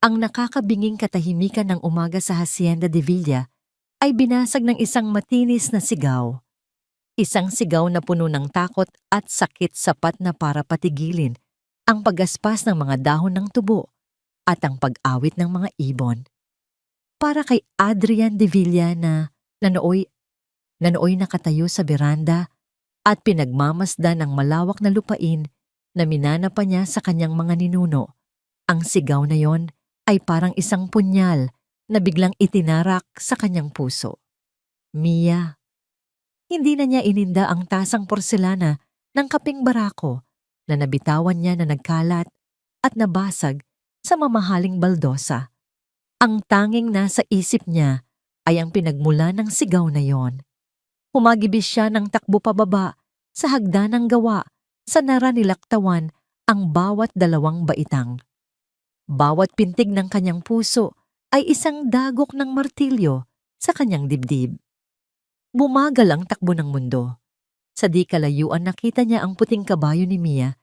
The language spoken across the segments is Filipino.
Ang nakakabinging katahimikan ng umaga sa Hacienda de Villa ay binasag ng isang matinis na sigaw. Isang sigaw na puno ng takot at sakit sapat na para patigilin ang paggaspas ng mga dahon ng tubo at ang pag-awit ng mga ibon. Para kay Adrian de Villa na nanooy nakatayo sa beranda at pinagmamasdan ng malawak na lupain na minana pa niya sa kanyang mga ninuno. Ang sigaw na yon ay parang isang punyal na biglang itinarak sa kanyang puso. Mia. Hindi na niya ininda ang tasang porselana ng kaping barako na nabitawan niya na nagkalat at nabasag sa mamahaling baldosa. Ang tanging nasa isip niya ay ang pinagmula ng sigaw na yon. Humagibis siya ng takbo pababa sa hagdanang gawa sa naranilaktawan ang bawat dalawang baitang. Bawat pintig ng kanyang puso ay isang dagok ng martilyo sa kanyang dibdib. Bumagal ang takbo ng mundo. Sa di kalayuan nakita niya ang puting kabayo ni Mia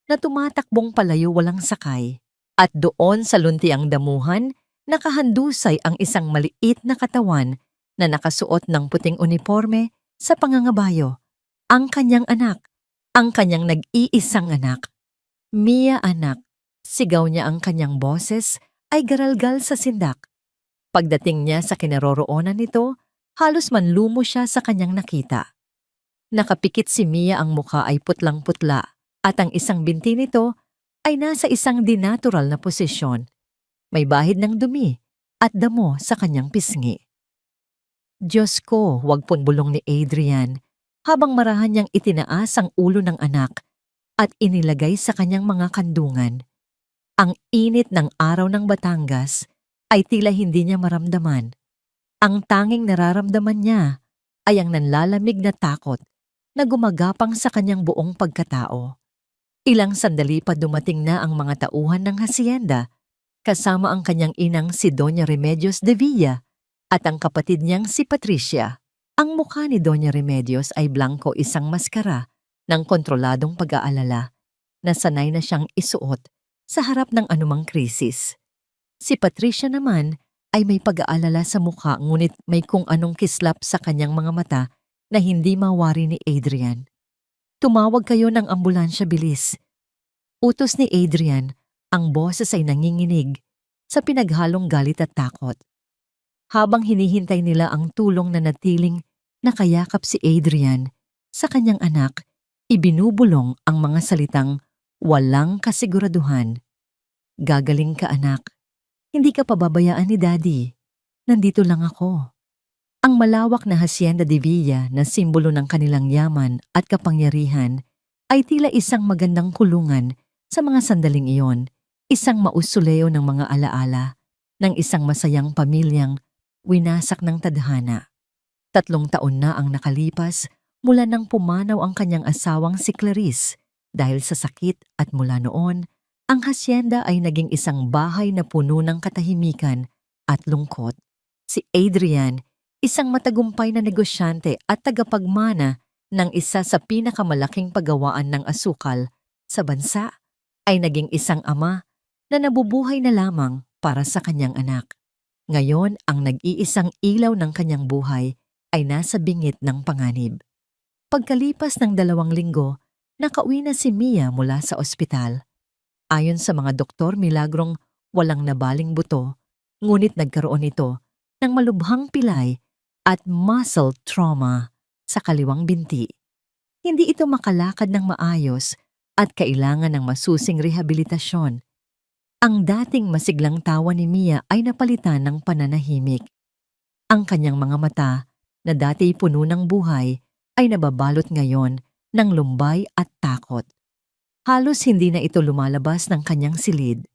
na tumatakbong palayo walang sakay. At doon sa luntiang damuhan, nakahandusay ang isang maliit na katawan na nakasuot ng puting uniforme sa pangangabayo. Ang kanyang anak, ang kanyang nag-iisang anak. Mia anak, sigaw niya ang kanyang boses ay garalgal sa sindak. Pagdating niya sa kinaroroonan nito, halos manlumo siya sa kanyang nakita. Nakapikit si Mia, ang mukha ay putlang-putla at ang isang binti nito ay nasa isang dinatural na posisyon. May bahid ng dumi at damo sa kanyang pisngi. Diyos ko, wag pong bulong ni Adrian habang marahan niyang itinaas ang ulo ng anak at inilagay sa kanyang mga kandungan. Ang init ng araw ng Batangas ay tila hindi niya maramdaman. Ang tanging nararamdaman niya ay ang nanlalamig na takot na gumagapang sa kanyang buong pagkatao. Ilang sandali pa dumating na ang mga tauhan ng hacienda, kasama ang kanyang inang si Doña Remedios de Villa at ang kapatid niyang si Patricia. Ang mukha ni Doña Remedios ay blanko, isang maskara ng kontroladong pag-aalala na sanay na siyang isuot sa harap ng anumang krisis. Si Patricia naman ay may pag-aalala sa mukha, ngunit may kung anong kislap sa kanyang mga mata na hindi mawari ni Adrian. Tumawag kayo ng ambulansya, bilis. Utos ni Adrian, ang boses ay nanginginig sa pinaghalong galit at takot. Habang hinihintay nila ang tulong, na natiling nakayakap si Adrian sa kanyang anak, ibinubulong ang mga salitang walang kasiguraduhan. Gagaling ka, anak. Hindi ka pababayaan ni Daddy. Nandito lang ako. Ang malawak na Hacienda de Villa na simbolo ng kanilang yaman at kapangyarihan ay tila isang magandang kulungan sa mga sandaling iyon, isang mausoleo ng mga alaala ng isang masayang pamilyang winasak ng tadhana. 3 taon na ang nakalipas mula nang pumanaw ang kanyang asawang si Clarice dahil sa sakit, at mula noon, ang hacienda ay naging isang bahay na puno ng katahimikan at lungkot. Si Adrian, isang matagumpay na negosyante at tagapagmana ng isa sa pinakamalaking paggawaan ng asukal sa bansa, ay naging isang ama na nabubuhay na lamang para sa kanyang anak. Ngayon, ang nag-iisang ilaw ng kanyang buhay ay nasa bingit ng panganib. Pagkalipas ng 2 linggo, nakauwi na si Mia mula sa ospital. Ayon sa mga doktor, milagrong walang nabaling buto, ngunit nagkaroon ito ng malubhang pilay at muscle trauma sa kaliwang binti. Hindi ito makalakad ng maayos at kailangan ng masusing rehabilitasyon. Ang dating masiglang tawa ni Mia ay napalitan ng pananahimik. Ang kanyang mga mata, na dati puno ng buhay, ay nababalot ngayon ng lumbay at takot. Halos hindi na ito lumalabas ng kanyang silid.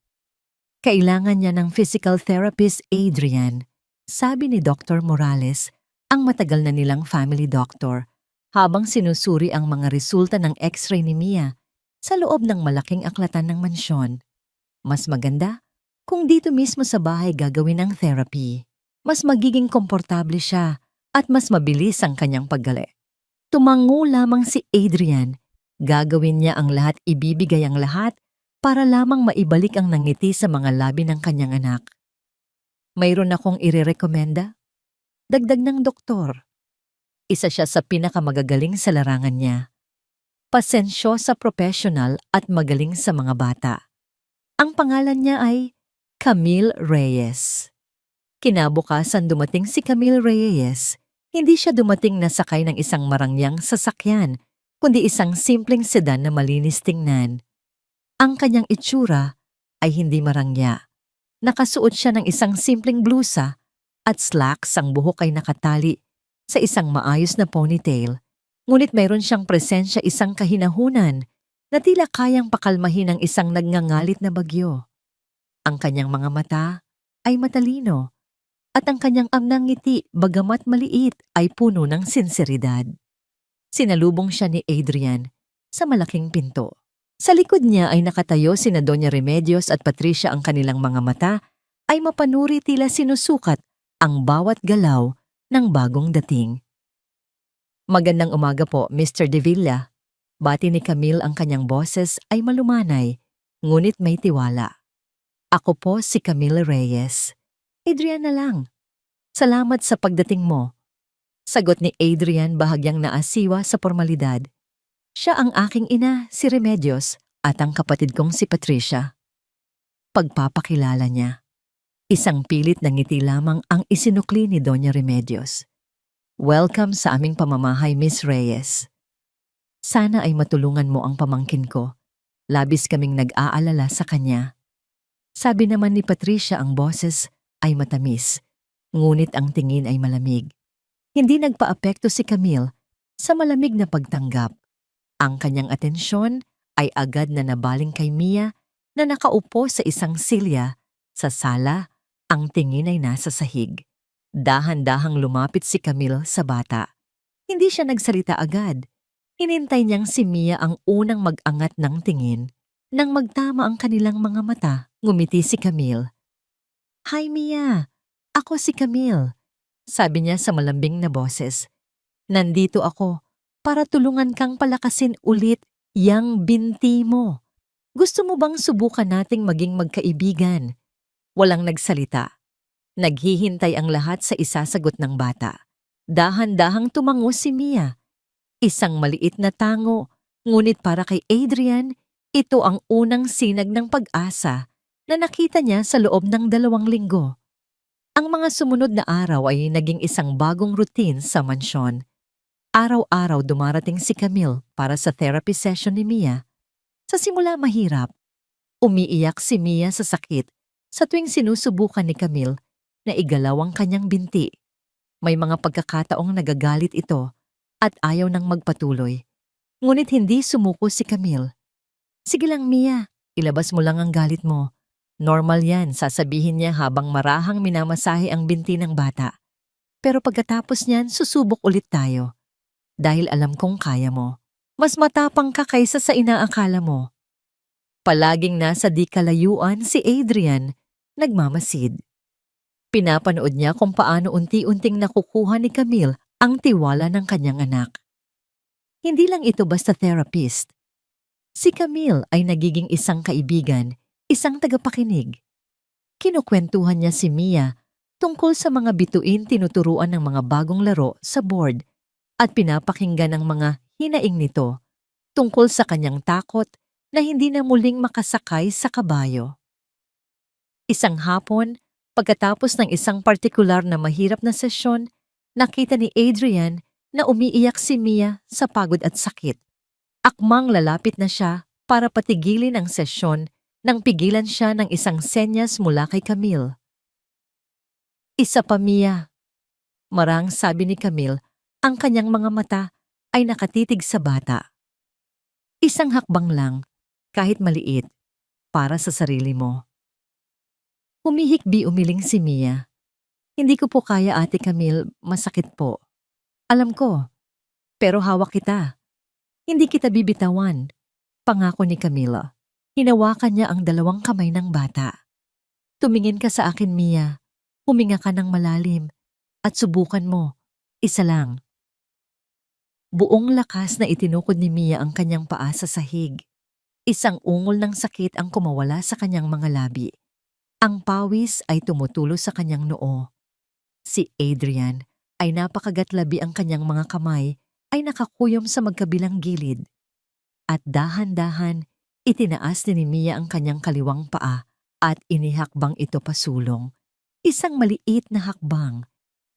Kailangan niya ng physical therapist, Adrian, sabi ni Dr. Morales, ang matagal na nilang family doctor, habang sinusuri ang mga resulta ng x-ray ni Mia sa loob ng malaking aklatan ng mansyon. Mas maganda kung dito mismo sa bahay gagawin ang therapy. Mas magiging komportable siya at mas mabilis ang kanyang paggali. Tumango lamang si Adrian. Gagawin niya ang lahat, ibibigay ang lahat para lamang maibalik ang nangiti sa mga labi ng kanyang anak. Mayroon akong irerekomenda? Dagdag ng doktor. Isa siya sa pinakamagagaling sa larangan niya. Pasensyosa professional at magaling sa mga bata. Ang pangalan niya ay Camille Reyes. Kinabukasan dumating si Camille Reyes. Hindi siya dumating na sakay ng isang marangyang sasakyan, kundi isang simpleng sedan na malinis tingnan. Ang kanyang itsura ay hindi marangya. Nakasuot siya ng isang simpleng blusa at slacks, ang buhok ay nakatali sa isang maayos na ponytail. Ngunit mayroon siyang presensya, isang kahinahunan na tila kayang pakalmahin ng isang nagngangalit na bagyo. Ang kanyang mga mata ay matalino at ang kanyang amnang ngiti, bagamat maliit, ay puno ng sinseridad. Sinalubong siya ni Adrian sa malaking pinto. Sa likod niya ay nakatayo sina Doña Remedios at Patricia. Ang kanilang mga mata ay mapanuri, tila sinusukat ang bawat galaw ng bagong dating. Magandang umaga po, Mr. De Villa. Bati ni Camille. Ang kanyang boses ay malumanay, ngunit may tiwala. Ako po si Camille Reyes. Adrian na lang. Salamat sa pagdating mo. Sagot ni Adrian, bahagyang naasiwa sa formalidad. Siya ang aking ina, si Remedios, at ang kapatid kong si Patricia. Pagpapakilala niya. Isang pilit na ngiti lamang ang isinukli ni Doña Remedios. Welcome sa aming pamamahay, Miss Reyes. Sana ay matulungan mo ang pamangkin ko. Labis kaming nag-aalala sa kanya. Sabi naman ni Patricia, ang boses ay matamis, ngunit ang tingin ay malamig. Hindi nagpaapekto si Camille sa malamig na pagtanggap. Ang kanyang atensyon ay agad na nabaling kay Mia na nakaupo sa isang silya sa sala. Ang tingin ay nasa sahig. Dahan-dahang lumapit si Camille sa bata. Hindi siya nagsalita agad. Hinintay niyang si Mia ang unang mag-angat ng tingin. Nang magtama ang kanilang mga mata, ngumiti si Camille. Hi Mia, ako si Camille. Sabi niya sa malambing na boses. Nandito ako para tulungan kang palakasin ulit yang binti mo. Gusto mo bang subukan nating maging magkaibigan? Walang nagsalita. Naghihintay ang lahat sa isasagot ng bata. Dahan-dahang tumango si Mia. Isang maliit na tango, ngunit para kay Adrian, ito ang unang sinag ng pag-asa na nakita niya sa loob ng 2 linggo. Ang mga sumunod na araw ay naging isang bagong routine sa mansyon. Araw-araw dumarating si Camille para sa therapy session ni Mia. Sa simula mahirap. Umiiyak si Mia sa sakit sa tuwing sinusubukan ni Camille na igalaw ang kanyang binti. May mga pagkakataong nagagalit ito at ayaw nang magpatuloy. Ngunit hindi sumuko si Camille. Sige lang Mia, ilabas mo lang ang galit mo. Normal yan, sasabihin niya habang marahang minamasahe ang binti ng bata. Pero pagkatapos niyan, susubok ulit tayo. Dahil alam kong kaya mo. Mas matapang ka kaysa sa inaakala mo. Palaging nasa di kalayuan si Adrian, nagmamasid. Pinapanood niya kung paano unti-unting nakukuha ni Camille ang tiwala ng kanyang anak. Hindi lang ito basta therapist. Si Camille ay nagiging isang kaibigan, isang tagapakinig. Kinukwentuhan niya si Mia tungkol sa mga bituin, tinuturuan ng mga bagong laro sa board at pinapakinggan ang mga hinaing nito tungkol sa kanyang takot na hindi na muling makasakay sa kabayo. Isang hapon, pagkatapos ng isang partikular na mahirap na sesyon, nakita ni Adrian na umiiyak si Mia sa pagod at sakit. Akmang lalapit na siya para patigilin ang sesyon nang pigilan siya ng isang senyas mula kay Camille. Isa pa Mia. Marang sabi ni Camille, ang kanyang mga mata ay nakatitig sa bata. Isang hakbang lang, kahit maliit, para sa sarili mo. Humihikbi-umiling si Mia. Hindi ko po kaya, Ate Camille, masakit po. Alam ko, pero hawak kita. Hindi kita bibitawan. Pangako ni Camila. Hinawakan niya ang 2 kamay ng bata. Tumingin ka sa akin, Mia. Huminga ka ng malalim. At subukan mo. Isa lang. Buong lakas na itinukod ni Mia ang kanyang paa sa sahig. Isang ungol ng sakit ang kumawala sa kanyang mga labi. Ang pawis ay tumutulo sa kanyang noo. Si Adrian ay napakagatlabi, ang kanyang mga kamay ay nakakuyom sa magkabilang gilid. At dahan-dahan, itinaas ni Mia ang kanyang kaliwang paa at inihakbang ito pasulong. Isang maliit na hakbang,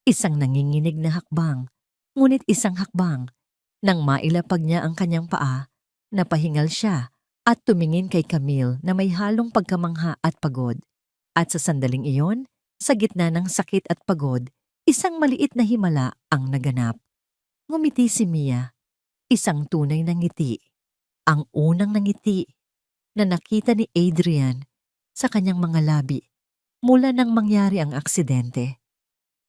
isang nanginginig na hakbang, ngunit isang hakbang. Nang mailapag niya ang kanyang paa, napahingal siya at tumingin kay Camille na may halong pagkamangha at pagod. At sa sandaling iyon, sa gitna ng sakit at pagod, isang maliit na himala ang naganap. Ngumiti si Mia, isang tunay na ngiti. Ang unang nangiti na nakita ni Adrian sa kanyang mga labi mula nang mangyari ang aksidente.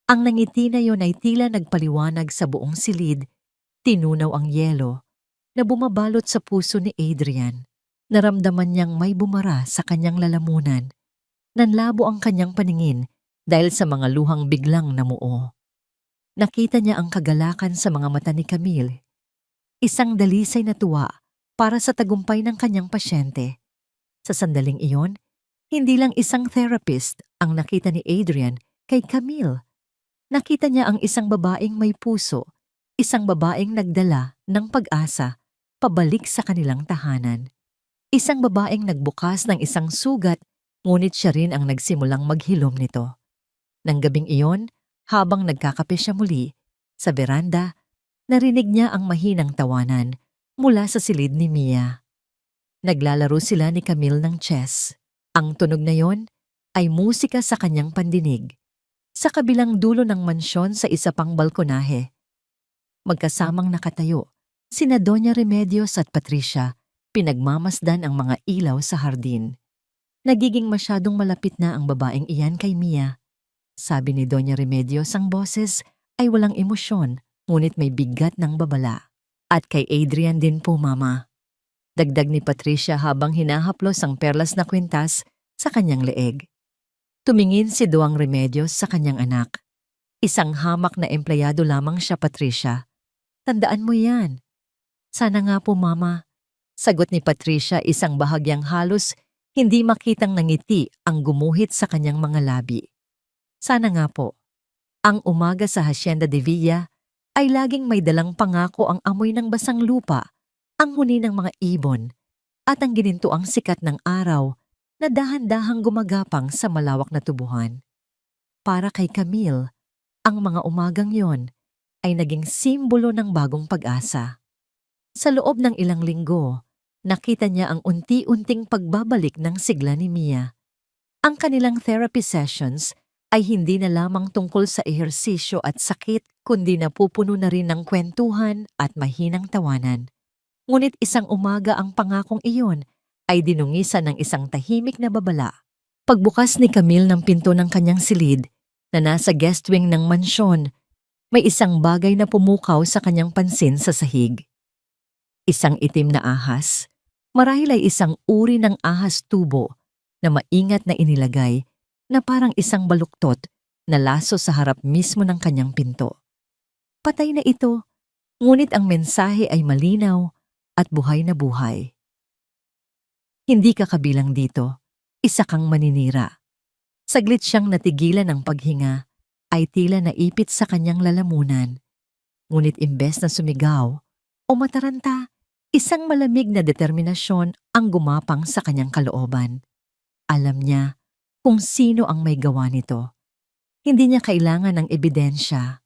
Ang nangiti na yon ay tila nagpaliwanag sa buong silid, tinunaw ang yelo na bumabalot sa puso ni Adrian. Naramdaman niyang may bumara sa kanyang lalamunan. Nanlabo ang kanyang paningin dahil sa mga luhang biglang namuo. Nakita niya ang kagalakan sa mga mata ni Camille. Isang dalisay na tuwa para sa tagumpay ng kanyang pasyente. Sa sandaling iyon, hindi lang isang therapist ang nakita ni Adrian kay Camille. Nakita niya ang isang babaeng may puso, isang babaeng nagdala ng pag-asa pabalik sa kanilang tahanan. Isang babaeng nagbukas ng isang sugat, ngunit siya rin ang nagsimulang maghilom nito. Nang gabing iyon, habang nagkakape siya muli, sa beranda, narinig niya ang mahinang tawanan mula sa silid ni Mia. Naglalaro sila ni Camille ng chess. Ang tunog na yon ay musika sa kanyang pandinig. Sa kabilang dulo ng mansyon sa isa pang balkonahe, magkasamang nakatayo, sina Doña Remedios at Patricia, pinagmamasdan ang mga ilaw sa hardin. Nagiging masyadong malapit na ang babaeng iyan kay Mia. Sabi ni Doña Remedios, ang boses ay walang emosyon, ngunit may bigat ng babala. At kay Adrian din po, Mama. Dagdag ni Patricia habang hinahaplos ang perlas na kwintas sa kanyang leeg. Tumingin si Doang Remedios sa kanyang anak. Isang hamak na empleyado lamang siya, Patricia. Tandaan mo yan. Sana nga po, Mama. Sagot ni Patricia, isang bahagyang halos hindi makitang nangiti ang gumuhit sa kanyang mga labi. Sana nga po. Ang umaga sa Hacienda de Villa ay laging may dalang pangako, ang amoy ng basang lupa, ang huni ng mga ibon, at ang ginintuang sikat ng araw na dahan-dahang gumagapang sa malawak na tubuhan. Para kay Camille, ang mga umagang yon ay naging simbolo ng bagong pag-asa. Sa loob ng ilang linggo, nakita niya ang unti-unting pagbabalik ng sigla ni Mia. Ang kanilang therapy sessions ay hindi na lamang tungkol sa ehersisyo at sakit, kundi napupuno na rin ng kwentuhan at mahinang tawanan. Ngunit isang umaga ang pangakong iyon ay dinungisan ng isang tahimik na babala. Pagbukas ni Camille ng pinto ng kanyang silid na nasa guest wing ng mansyon, may isang bagay na pumukaw sa kanyang pansin sa sahig. Isang itim na ahas, marahil ay isang uri ng ahas tubo na maingat na inilagay na parang isang baluktot na laso sa harap mismo ng kanyang pinto. Patay na ito, ngunit ang mensahe ay malinaw at buhay na buhay. Hindi ka kabilang dito, isa kang maninira. Saglit siyang natigilan ng paghinga, ay tila naipit sa kanyang lalamunan. Ngunit imbes na sumigaw o mataranta, isang malamig na determinasyon ang gumapang sa kanyang kalooban. Alam niya kung sino ang may gawa nito. Hindi niya kailangan ng ebidensya.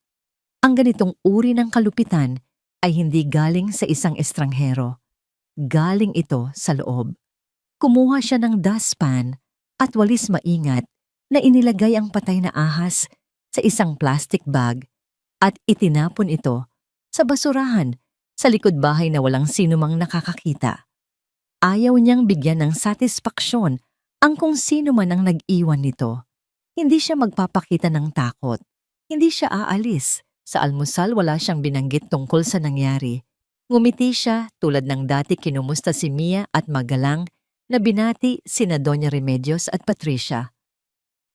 Ang ganitong uri ng kalupitan ay hindi galing sa isang estranghero. Galing ito sa loob. Kumuha siya ng dustpan at walis maingat na inilagay ang patay na ahas sa isang plastic bag at itinapon ito sa basurahan sa likod bahay na walang sinumang nakakakita. Ayaw niyang bigyan ng satisfaksyon ang kung sino man ang nag-iwan nito. Hindi siya magpapakita ng takot. Hindi siya aalis. Sa almusal wala siyang binanggit tungkol sa nangyari. Ngumiti siya tulad ng dati kinumusta si Mia at magalang na binati sina Doña Remedios at Patricia.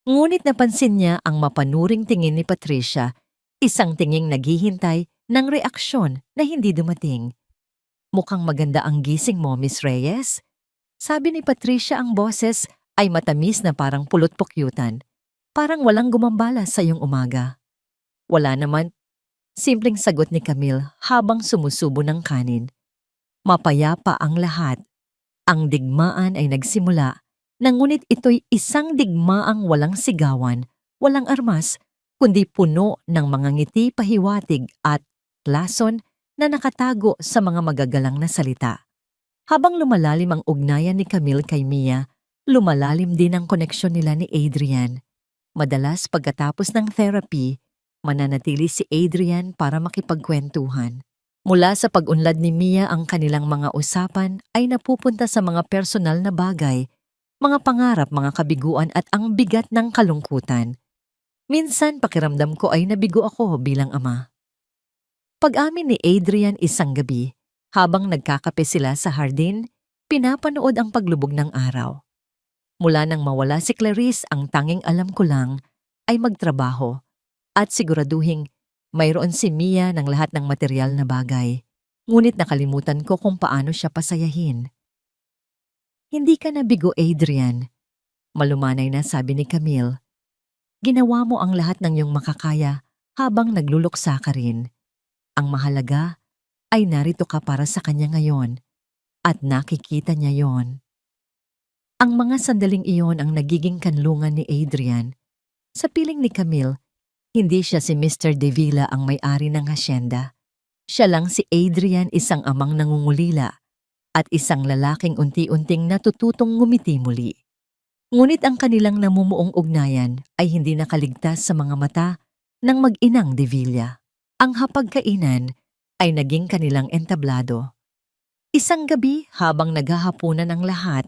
Ngunit napansin niya ang mapanuring tingin ni Patricia, isang tinging naghihintay ng reaksyon na hindi dumating. Mukhang maganda ang gising mo, Miss Reyes. Sabi ni Patricia, ang boses ay matamis na parang pulot-pukyutan. Parang walang gumambala sa iyong umaga. Wala naman, simpleng sagot ni Camille habang sumusubo ng kanin. Mapayapa ang lahat. Ang digmaan ay nagsimula, ngunit ito'y isang digmaang walang sigawan, walang armas, kundi puno ng mga ngiti pahiwatig at lason na nakatago sa mga magagalang na salita. Habang lumalalim ang ugnayan ni Camille kay Mia, lumalalim din ang koneksyon nila ni Adrian. Madalas pagkatapos ng therapy, mananatili si Adrian para makipagkwentuhan. Mula sa pag-unlad ni Mia, ang kanilang mga usapan ay napupunta sa mga personal na bagay, mga pangarap, mga kabiguan at ang bigat ng kalungkutan. Minsan pakiramdam ko ay nabigo ako bilang ama. Pag-amin ni Adrian isang gabi, habang nagkakape sila sa hardin, pinapanood ang paglubog ng araw. Mula nang mawala si Clarice, ang tanging alam ko lang ay magtrabaho at siguraduhing mayroon si Mia ng lahat ng material na bagay. Ngunit nakalimutan ko kung paano siya pasayahin. Hindi ka nabigo, Adrian. Malumanay na sabi ni Camille. Ginawa mo ang lahat ng iyong makakaya habang nagluluksa ka rin. Ang mahalaga ay narito ka para sa kanya ngayon at nakikita niya yon. Ang mga sandaling iyon ang nagiging kanlungan ni Adrian. Sa piling ni Camille, hindi siya si Mr. De Villa ang may-ari ng hasyenda. Siya lang si Adrian, isang amang nangungulila at isang lalaking unti-unting natututong ngumiti muli. Ngunit ang kanilang namumuong ugnayan ay hindi nakaligtas sa mga mata ng mag-inang De Villa. Ang hapagkainan ay naging kanilang entablado. Isang gabi habang naghahapunan ang lahat,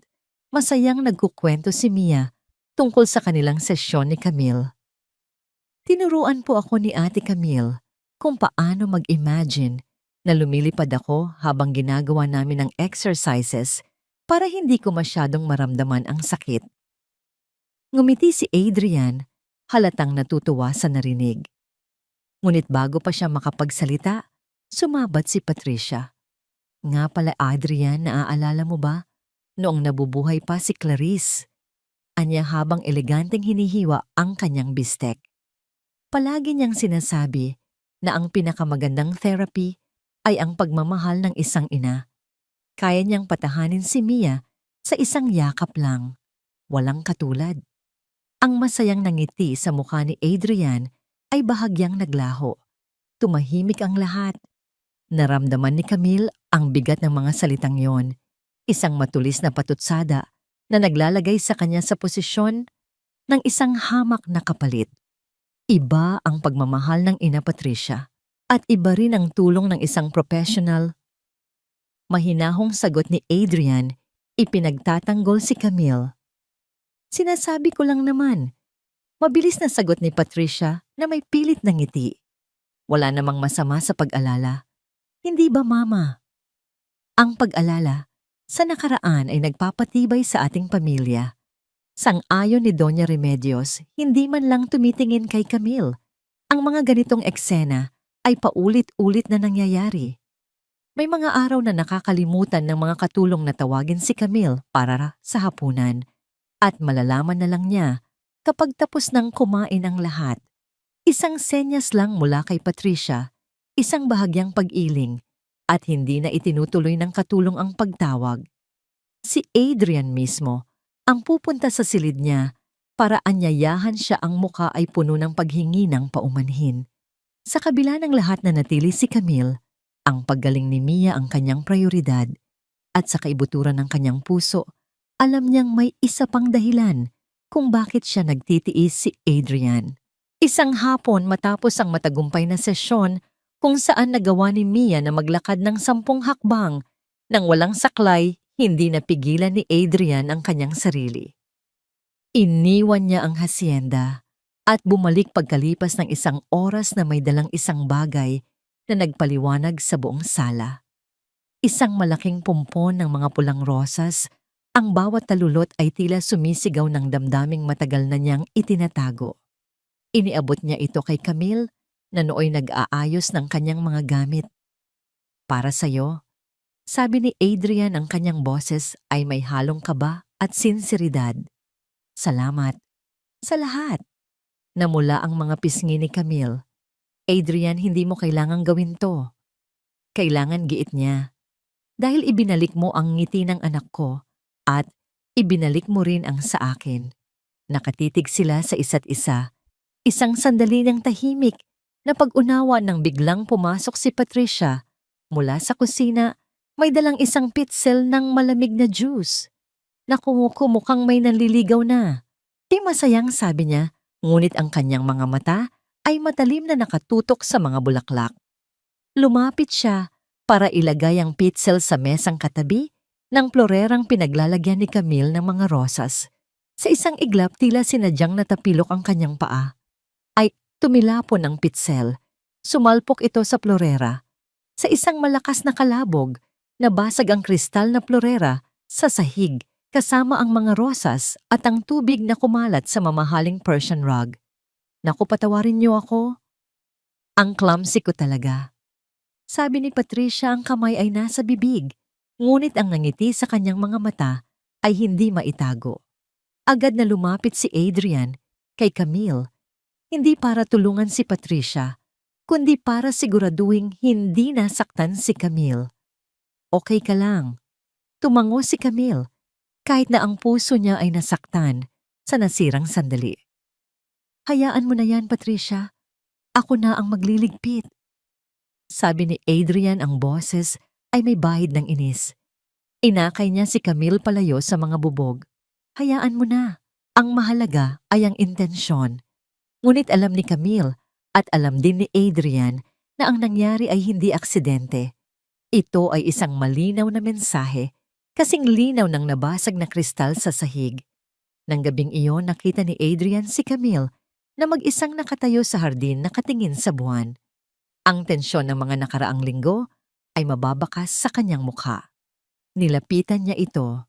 masayang nagkukwento si Mia tungkol sa kanilang sesyon ni Camille. Tinuruan po ako ni Ate Camille kung paano mag-imagine na lumilipad ako habang ginagawa namin ang exercises para hindi ko masyadong maramdaman ang sakit. Ngumiti si Adrian, halatang natutuwa sa narinig. Ngunit bago pa siya makapagsalita, sumabat si Patricia. Nga pala, Adrian, naaalala mo ba? Noong nabubuhay pa si Clarice. Anya habang eleganteng hinihiwa ang kanyang bistek. Palagi niyang sinasabi na ang pinakamagandang therapy ay ang pagmamahal ng isang ina. Kaya niyang patahanin si Mia sa isang yakap lang. Walang katulad. Ang masayang nangiti sa mukha ni Adrian ay bahagyang naglaho. Tumahimik ang lahat. Naramdaman ni Camille ang bigat ng mga salitang yon. Isang matulis na patutsada na naglalagay sa kanya sa posisyon ng isang hamak na kapalit. Iba ang pagmamahal ng ina Patricia at iba rin ang tulong ng isang professional. Mahinahong sagot ni Adrian, ipinagtatanggol si Camille. Sinasabi ko lang naman. Mabilis na sagot ni Patricia na may pilit na ngiti. Wala namang masama sa pag-alala. Hindi ba, Mama? Ang pag-alala sa nakaraan ay nagpapatibay sa ating pamilya. Sang-ayon ni Doña Remedios, hindi man lang tumitingin kay Camille. Ang mga ganitong eksena ay paulit-ulit na nangyayari. May mga araw na nakakalimutan ng mga katulong na tawagin si Camille para sa hapunan at malalaman na lang niya kapag tapos nang kumain ang lahat. Isang senyas lang mula kay Patricia, isang bahagyang pag-iling at hindi na itinutuloy ng katulong ang pagtawag. Si Adrian mismo ang pupunta sa silid niya para anyayahan siya, ang muka ay puno ng paghingi ng paumanhin. Sa kabila ng lahat na natili si Camille, ang paggaling ni Mia ang kanyang prioridad at sa kaibuturan ng kanyang puso, alam niyang may isa pang dahilan kung bakit siya nagtitiis si Adrian. Isang hapon matapos ang matagumpay na sesyon kung saan nagawa ni Mia na maglakad ng 10 hakbang nang walang saklay, hindi napigilan ni Adrian ang kanyang sarili. Iniwan niya ang hasyenda at bumalik pagkalipas ng 1 oras na may dalang isang bagay na nagpaliwanag sa buong sala. Isang malaking pumpon ng mga pulang rosas, ang bawat talulot ay tila sumisigaw ng damdaming matagal na niyang itinatago. Iniabot niya ito kay Camille na nooy nag-aayos ng kanyang mga gamit. Para sa'yo, Sabi ni Adrian, ang kanyang boses ay may halong kaba at sinseridad. Salamat. Sa lahat. Namula ang mga pisngi ni Camille. Adrian, hindi mo kailangang gawin to. Kailangan, giit niya. Dahil ibinalik mo ang ngiti ng anak ko at ibinalik mo rin ang sa akin. Nakatitig sila sa isa't isa. Isang sandali ng tahimik na pag-unawa nang biglang pumasok si Patricia. Mula sa kusina, may dalang isang pitsil ng malamig na juice. Naku, mukhang may nanliligaw na. Di masayang, sabi niya, ngunit ang kanyang mga mata ay matalim na nakatutok sa mga bulaklak. Lumapit siya para ilagay ang pitsil sa mesang katabi ng plorerang pinaglalagyan ni Camille ng mga rosas. Sa isang iglap, tila sinadyang natapilok ang kanyang paa. Ay tumilapon ang pitsil. Sumalpok ito sa plorera. Sa isang malakas na kalabog, nabasag ang kristal na plorera sa sahig kasama ang mga rosas at ang tubig na kumalat sa mamahaling Persian rug. Naku, patawarin niyo ako. Ang clumsy ko talaga. Sabi ni Patricia, ang kamay ay nasa bibig, ngunit ang ngiti sa kanyang mga mata ay hindi maitago. Agad na lumapit si Adrian kay Camille, hindi para tulungan si Patricia, kundi para siguraduhin hindi nasaktan si Camille. Okay ka lang. Tumango si Camille, kahit na ang puso niya ay nasaktan sa nasirang sandali. Hayaan mo na yan, Patricia. Ako na ang magliligpit. Sabi ni Adrian, ang boses ay may bahid ng inis. Inakay niya si Camille palayo sa mga bubog. Hayaan mo na. Ang mahalaga ay ang intensyon. Ngunit alam ni Camille at alam din ni Adrian na ang nangyari ay hindi aksidente. Ito ay isang malinaw na mensahe, kasing linaw ng nabasag na kristal sa sahig. Nang gabing iyon, nakita ni Adrian si Camille na mag-isang nakatayo sa hardin nakatingin sa buwan. Ang tensyon ng mga nakaraang linggo ay mababakas sa kanyang mukha. Nilapitan niya ito.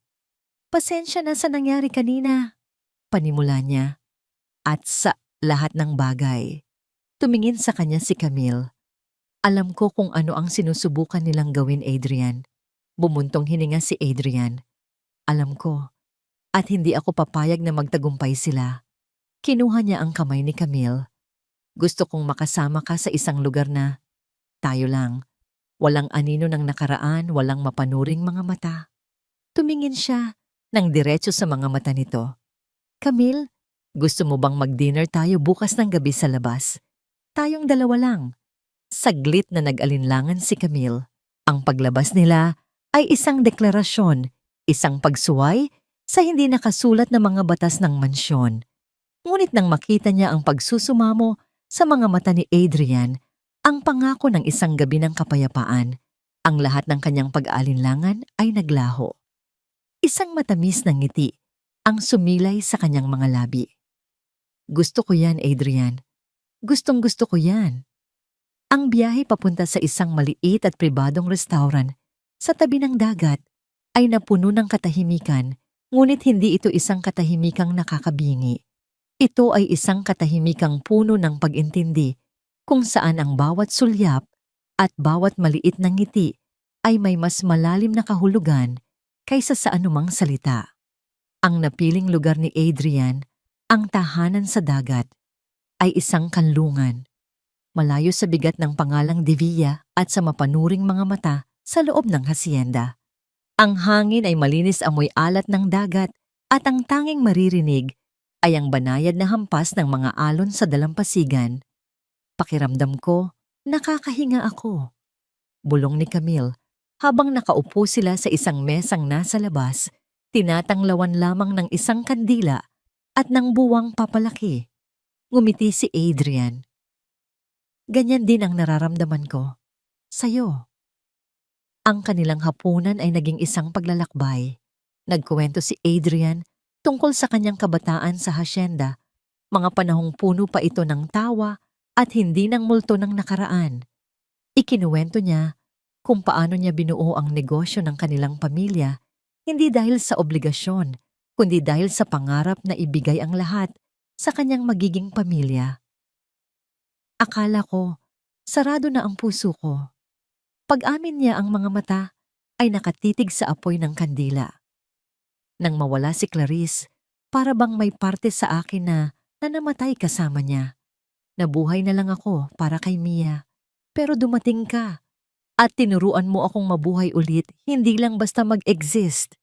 Pasensya na sa nangyari kanina, panimula niya. At sa lahat ng bagay. Tumingin sa kanya si Camille. Alam ko kung ano ang sinusubukan nilang gawin, Adrian. Bumuntong hininga si Adrian. Alam ko. At hindi ako papayag na magtagumpay sila. Kinuha niya ang kamay ni Camille. Gusto kong makasama ka sa isang lugar na tayo lang. Walang anino ng nakaraan, walang mapanuring mga mata. Tumingin siya ng diretso sa mga mata nito. Camille, gusto mo bang mag-dinner tayo bukas ng gabi sa labas? Tayong dalawa lang. Saglit na nag-alinlangan si Camille. Ang paglabas nila ay isang deklarasyon, isang pagsuway sa hindi nakasulat na mga batas ng mansyon. Ngunit nang makita niya ang pagsusumamo sa mga mata ni Adrian, ang pangako ng isang gabi ng kapayapaan, ang lahat ng kanyang pag-aalinlangan ay naglaho. Isang matamis na ngiti ang sumilay sa kanyang mga labi. Gusto ko yan, Adrian. Gustong-gusto ko yan. Ang biyahe papunta sa isang maliit at pribadong restaurant sa tabi ng dagat ay napuno ng katahimikan, ngunit hindi ito isang katahimikang nakakabingi. Ito ay isang katahimikang puno ng pag-intindi kung saan ang bawat sulyap at bawat maliit na ngiti ay may mas malalim na kahulugan kaysa sa anumang salita. Ang napiling lugar ni Adrian, ang tahanan sa dagat, ay isang kanlungan. Malayo sa bigat ng pangalang Devilla at sa mapanuring mga mata sa loob ng hasyenda. Ang hangin ay malinis amoy alat ng dagat at ang tanging maririnig ay ang banayad na hampas ng mga alon sa dalampasigan. Pakiramdam ko, nakakahinga ako. Bulong ni Camille, habang nakaupo sila sa isang mesang nasa labas, tinatanglawan lamang ng isang kandila at ng buwang papalaki. Ngumiti si Adrian. Ganyan din ang nararamdaman ko. Sa'yo. Ang kanilang hapunan ay naging isang paglalakbay. Nagkuwento si Adrian tungkol sa kanyang kabataan sa hasyenda. Mga panahong puno pa ito ng tawa at hindi ng multo ng nakaraan. Ikinuwento niya kung paano niya binuo ang negosyo ng kanilang pamilya, hindi dahil sa obligasyon, kundi dahil sa pangarap na ibigay ang lahat sa kanyang magiging pamilya. Akala ko, sarado na ang puso ko. Pag-amin niya, ang mga mata ay nakatitig sa apoy ng kandila. Nang mawala si Clarice, para bang may parte sa akin na namatay kasama niya. Nabuhay na lang ako para kay Mia. Pero dumating ka at tinuruan mo akong mabuhay ulit, hindi lang basta mag-exist.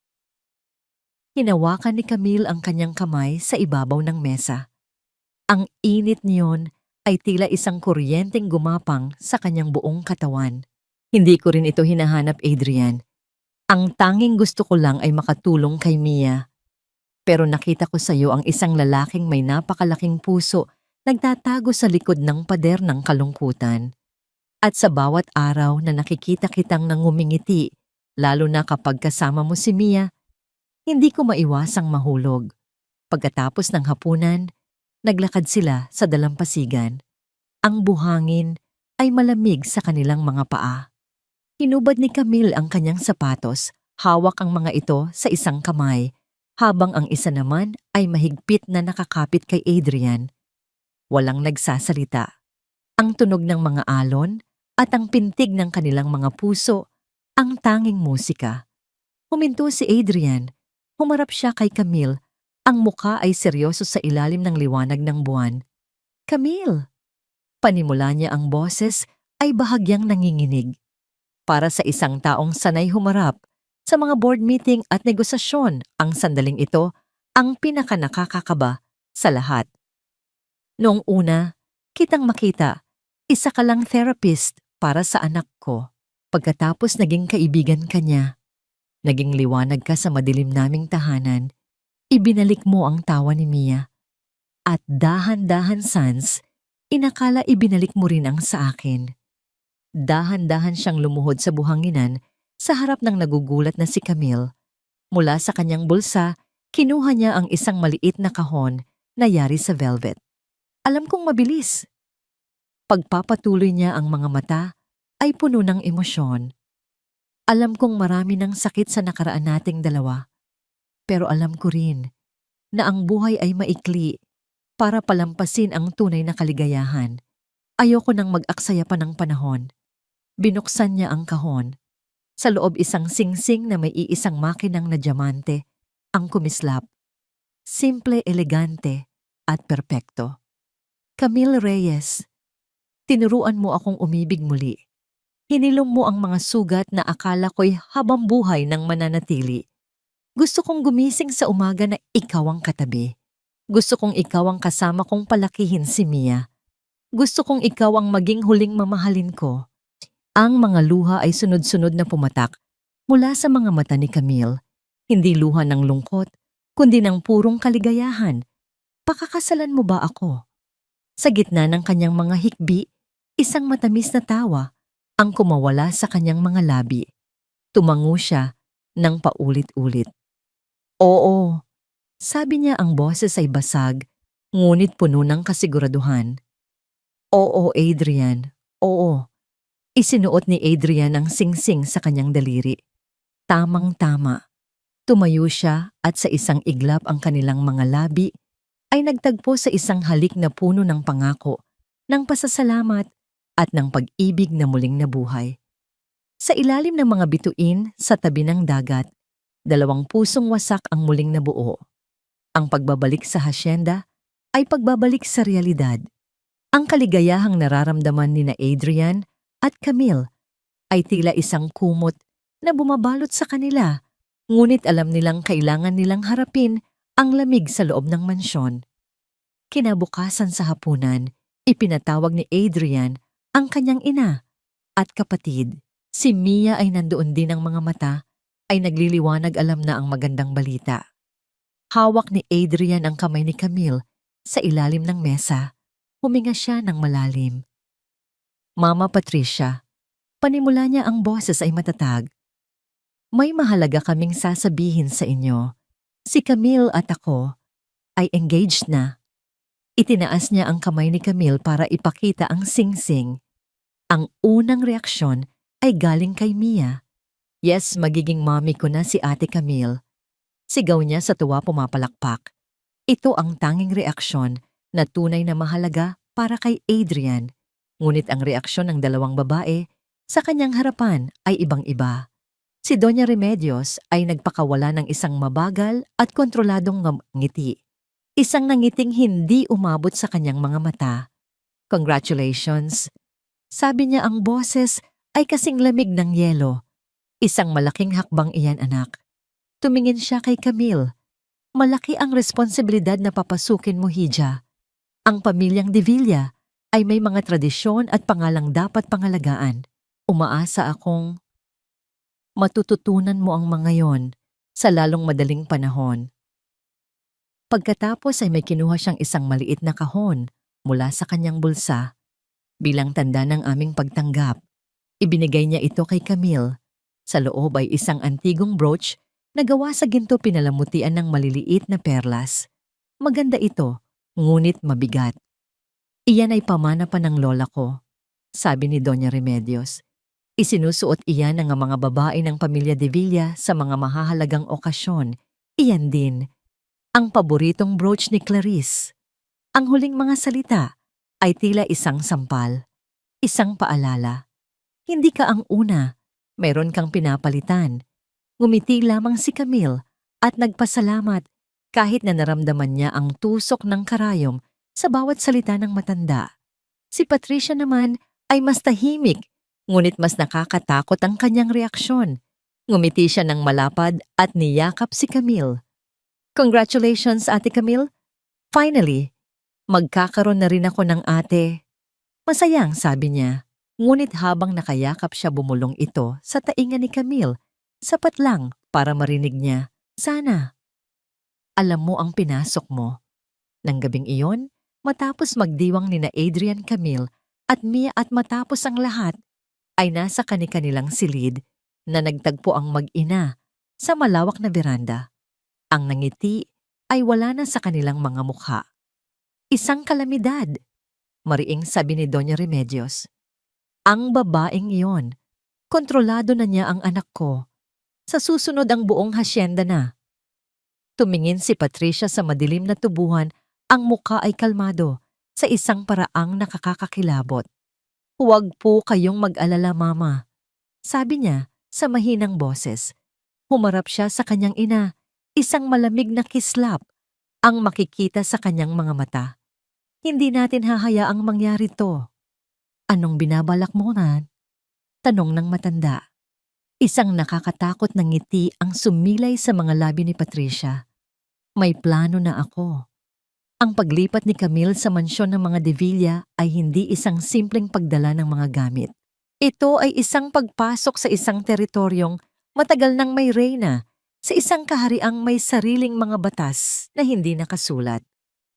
Hinawakan ni Camille ang kanyang kamay sa ibabaw ng mesa. Ang init niyon ay tila isang kuryenteng gumapang sa kanyang buong katawan. Hindi ko rin ito hinahanap, Adrian. Ang tanging gusto ko lang ay makatulong kay Mia. Pero nakita ko sa iyo ang isang lalaking may napakalaking puso, nagtatago sa likod ng pader ng kalungkutan. At sa bawat araw na nakikita kitang nangumingiti, lalo na kapag kasama mo si Mia, hindi ko maiwasang mahulog. Pagkatapos ng hapunan, naglakad sila sa dalampasigan. Ang buhangin ay malamig sa kanilang mga paa. Hinubad ni Camille ang kanyang sapatos, hawak ang mga ito sa isang kamay, habang ang isa naman ay mahigpit na nakakapit kay Adrian. Walang nagsasalita. Ang tunog ng mga alon at ang pintig ng kanilang mga puso, ang tanging musika. Huminto si Adrian. Humarap siya kay Camille. Ang mukha ay seryoso sa ilalim ng liwanag ng buwan. Camille! Panimula niya ang boses ay bahagyang nanginginig. Para sa isang taong sanay humarap sa mga board meeting at negosasyon, ang sandaling ito ang pinakanakakakaba sa lahat. Noong una, kitang makita, isa ka lang therapist para sa anak ko. Pagkatapos naging kaibigan ka niya, naging liwanag ka sa madilim naming tahanan, ibinalik mo ang tawa ni Mia. At dahan-dahan sans, inakala ibinalik mo rin ang sa akin. Dahan-dahan siyang lumuhod sa buhanginan sa harap ng nagugulat na si Camille. Mula sa kanyang bulsa, kinuha niya ang isang maliit na kahon na yari sa velvet. Alam kong mabilis. Pagpapatuloy niya ang mga mata ay puno ng emosyon. Alam kong marami ng sakit sa nakaraan nating dalawa. Pero alam ko rin na ang buhay ay maikli para palampasin ang tunay na kaligayahan. Ayoko nang mag-aksaya pa ng panahon. Binuksan niya ang kahon. Sa loob isang singsing na may iisang makinang na diamante ang kumislap. Simple, elegante at perpekto. Camille Reyes, tinuruan mo akong umibig muli. Hinilom mo ang mga sugat na akala ko'y habang buhay nang mananatili. Gusto kong gumising sa umaga na ikaw ang katabi. Gusto kong ikaw ang kasama kong palakihin si Mia. Gusto kong ikaw ang maging huling mamahalin ko. Ang mga luha ay sunod-sunod na pumatak mula sa mga mata ni Camille. Hindi luha ng lungkot, kundi ng purong kaligayahan. Pakakasalan mo ba ako? Sa gitna ng kanyang mga hikbi, isang matamis na tawa ang kumawala sa kanyang mga labi. Tumango siya ng paulit-ulit. Oo, sabi niya, ang boses ay basag, ngunit puno ng kasiguraduhan. Oo, Adrian, oo. Isinuot ni Adrian ang singsing sa kanyang daliri. Tamang-tama. Tumayo siya at sa isang iglap ang kanilang mga labi ay nagtagpo sa isang halik na puno ng pangako, ng pasasalamat at ng pag-ibig na muling nabuhay. Sa ilalim ng mga bituin sa tabi ng dagat, dalawang pusong wasak ang muling nabuo. Ang pagbabalik sa hasyenda ay pagbabalik sa realidad. Ang kaligayahang nararamdaman ni na Adrian at Camille ay tila isang kumot na bumabalot sa kanila, ngunit alam nilang kailangan nilang harapin ang lamig sa loob ng mansyon. Kinabukasan sa hapunan, ipinatawag ni Adrian ang kanyang ina at kapatid. Si Mia ay nandoon din, ang mga mata ay nagliliwanag, alam na ang magandang balita. Hawak ni Adrian ang kamay ni Camille sa ilalim ng mesa. Huminga siya ng malalim. Mama Patricia, panimula niya, ang boses ay matatag. May mahalaga kaming sasabihin sa inyo. Si Camille at ako ay engaged na. Itinaas niya ang kamay ni Camille para ipakita ang singsing. Ang unang reaksyon ay galing kay Mia. Yes, magiging mommy ko na si Ate Camille. Sigaw niya sa tuwa, pumapalakpak. Ito ang tanging reaksyon na tunay na mahalaga para kay Adrian. Ngunit ang reaksyon ng dalawang babae sa kanyang harapan ay ibang-iba. Si Doña Remedios ay nagpakawala ng isang mabagal at kontroladong ngiti. Isang nangiting hindi umabot sa kanyang mga mata. "Congratulations." Sabi niya, ang boses ay kasing lamig ng yelo. "Isang malaking hakbang iyan, anak." Tumingin siya kay Camille. "Malaki ang responsibilidad na papasukin mo, Hija. Ang pamilyang De Villa ay may mga tradisyon at pangalang dapat pangalagaan. Umaasa akong matututunan mo ang mga yon sa lalong madaling panahon." Pagkatapos ay may kinuha siyang isang maliit na kahon mula sa kanyang bulsa. Bilang tanda ng aming pagtanggap, ibinigay niya ito kay Camille. Sa loob ay isang antigong brooch na gawa sa ginto pinalamutian ng maliliit na perlas. Maganda ito, ngunit mabigat. "Iyan ay pamana pa ng lola ko," sabi ni Doña Remedios. "Isinusuot iyan ng mga babae ng pamilya De Villa sa mga mahahalagang okasyon. Iyan din ang paboritong brooch ni Clarice." Ang huling mga salita ay tila isang sampal, isang paalala. Hindi ka ang una, meron kang pinapalitan. Ngumiti lamang si Camille at nagpasalamat kahit na naramdaman niya ang tusok ng karayom sa bawat salita ng matanda. Si Patricia naman ay mas tahimik, ngunit mas nakakatakot ang kanyang reaksyon. Ngumiti siya ng malapad at niyakap si Camille. "Congratulations, Ate Camille. Finally, magkakaroon na rin ako ng ate." Masayang, sabi niya. Ngunit habang nakayakap siya, bumulong ito sa tainga ni Camille. Sapat lang para marinig niya, "Sana alam mo ang pinasok mo." Nang gabing iyon, matapos magdiwang nina Adrian, Camille at Mia at matapos ang lahat, ay nasa kani-kanilang silid na nagtagpo ang mag-ina sa malawak na beranda. Ang nangiti ay wala na sa kanilang mga mukha. "Isang kalamidad," mariing sabi ni Doña Remedios. "Ang babaeng iyon, kontrolado na niya ang anak ko. Sa susunod ang buong hasyenda na." Tumingin si Patricia sa madilim na tubuhan, ang muka ay kalmado sa isang paraang nakakakilabot. "Huwag po kayong mag-alala, Mama," sabi niya sa mahinang boses. Humarap siya sa kanyang ina, isang malamig na kislap ang makikita sa kanyang mga mata. "Hindi natin hahayaang mangyari to." "Anong binabalak mo, Nan?" tanong ng matanda. Isang nakakatakot na ngiti ang sumilay sa mga labi ni Patricia. "May plano na ako." Ang paglipat ni Camille sa mansyon ng mga De Villa ay hindi isang simpleng pagdala ng mga gamit. Ito ay isang pagpasok sa isang teritoryong matagal nang may reyna, sa isang kahariang may sariling mga batas na hindi nakasulat.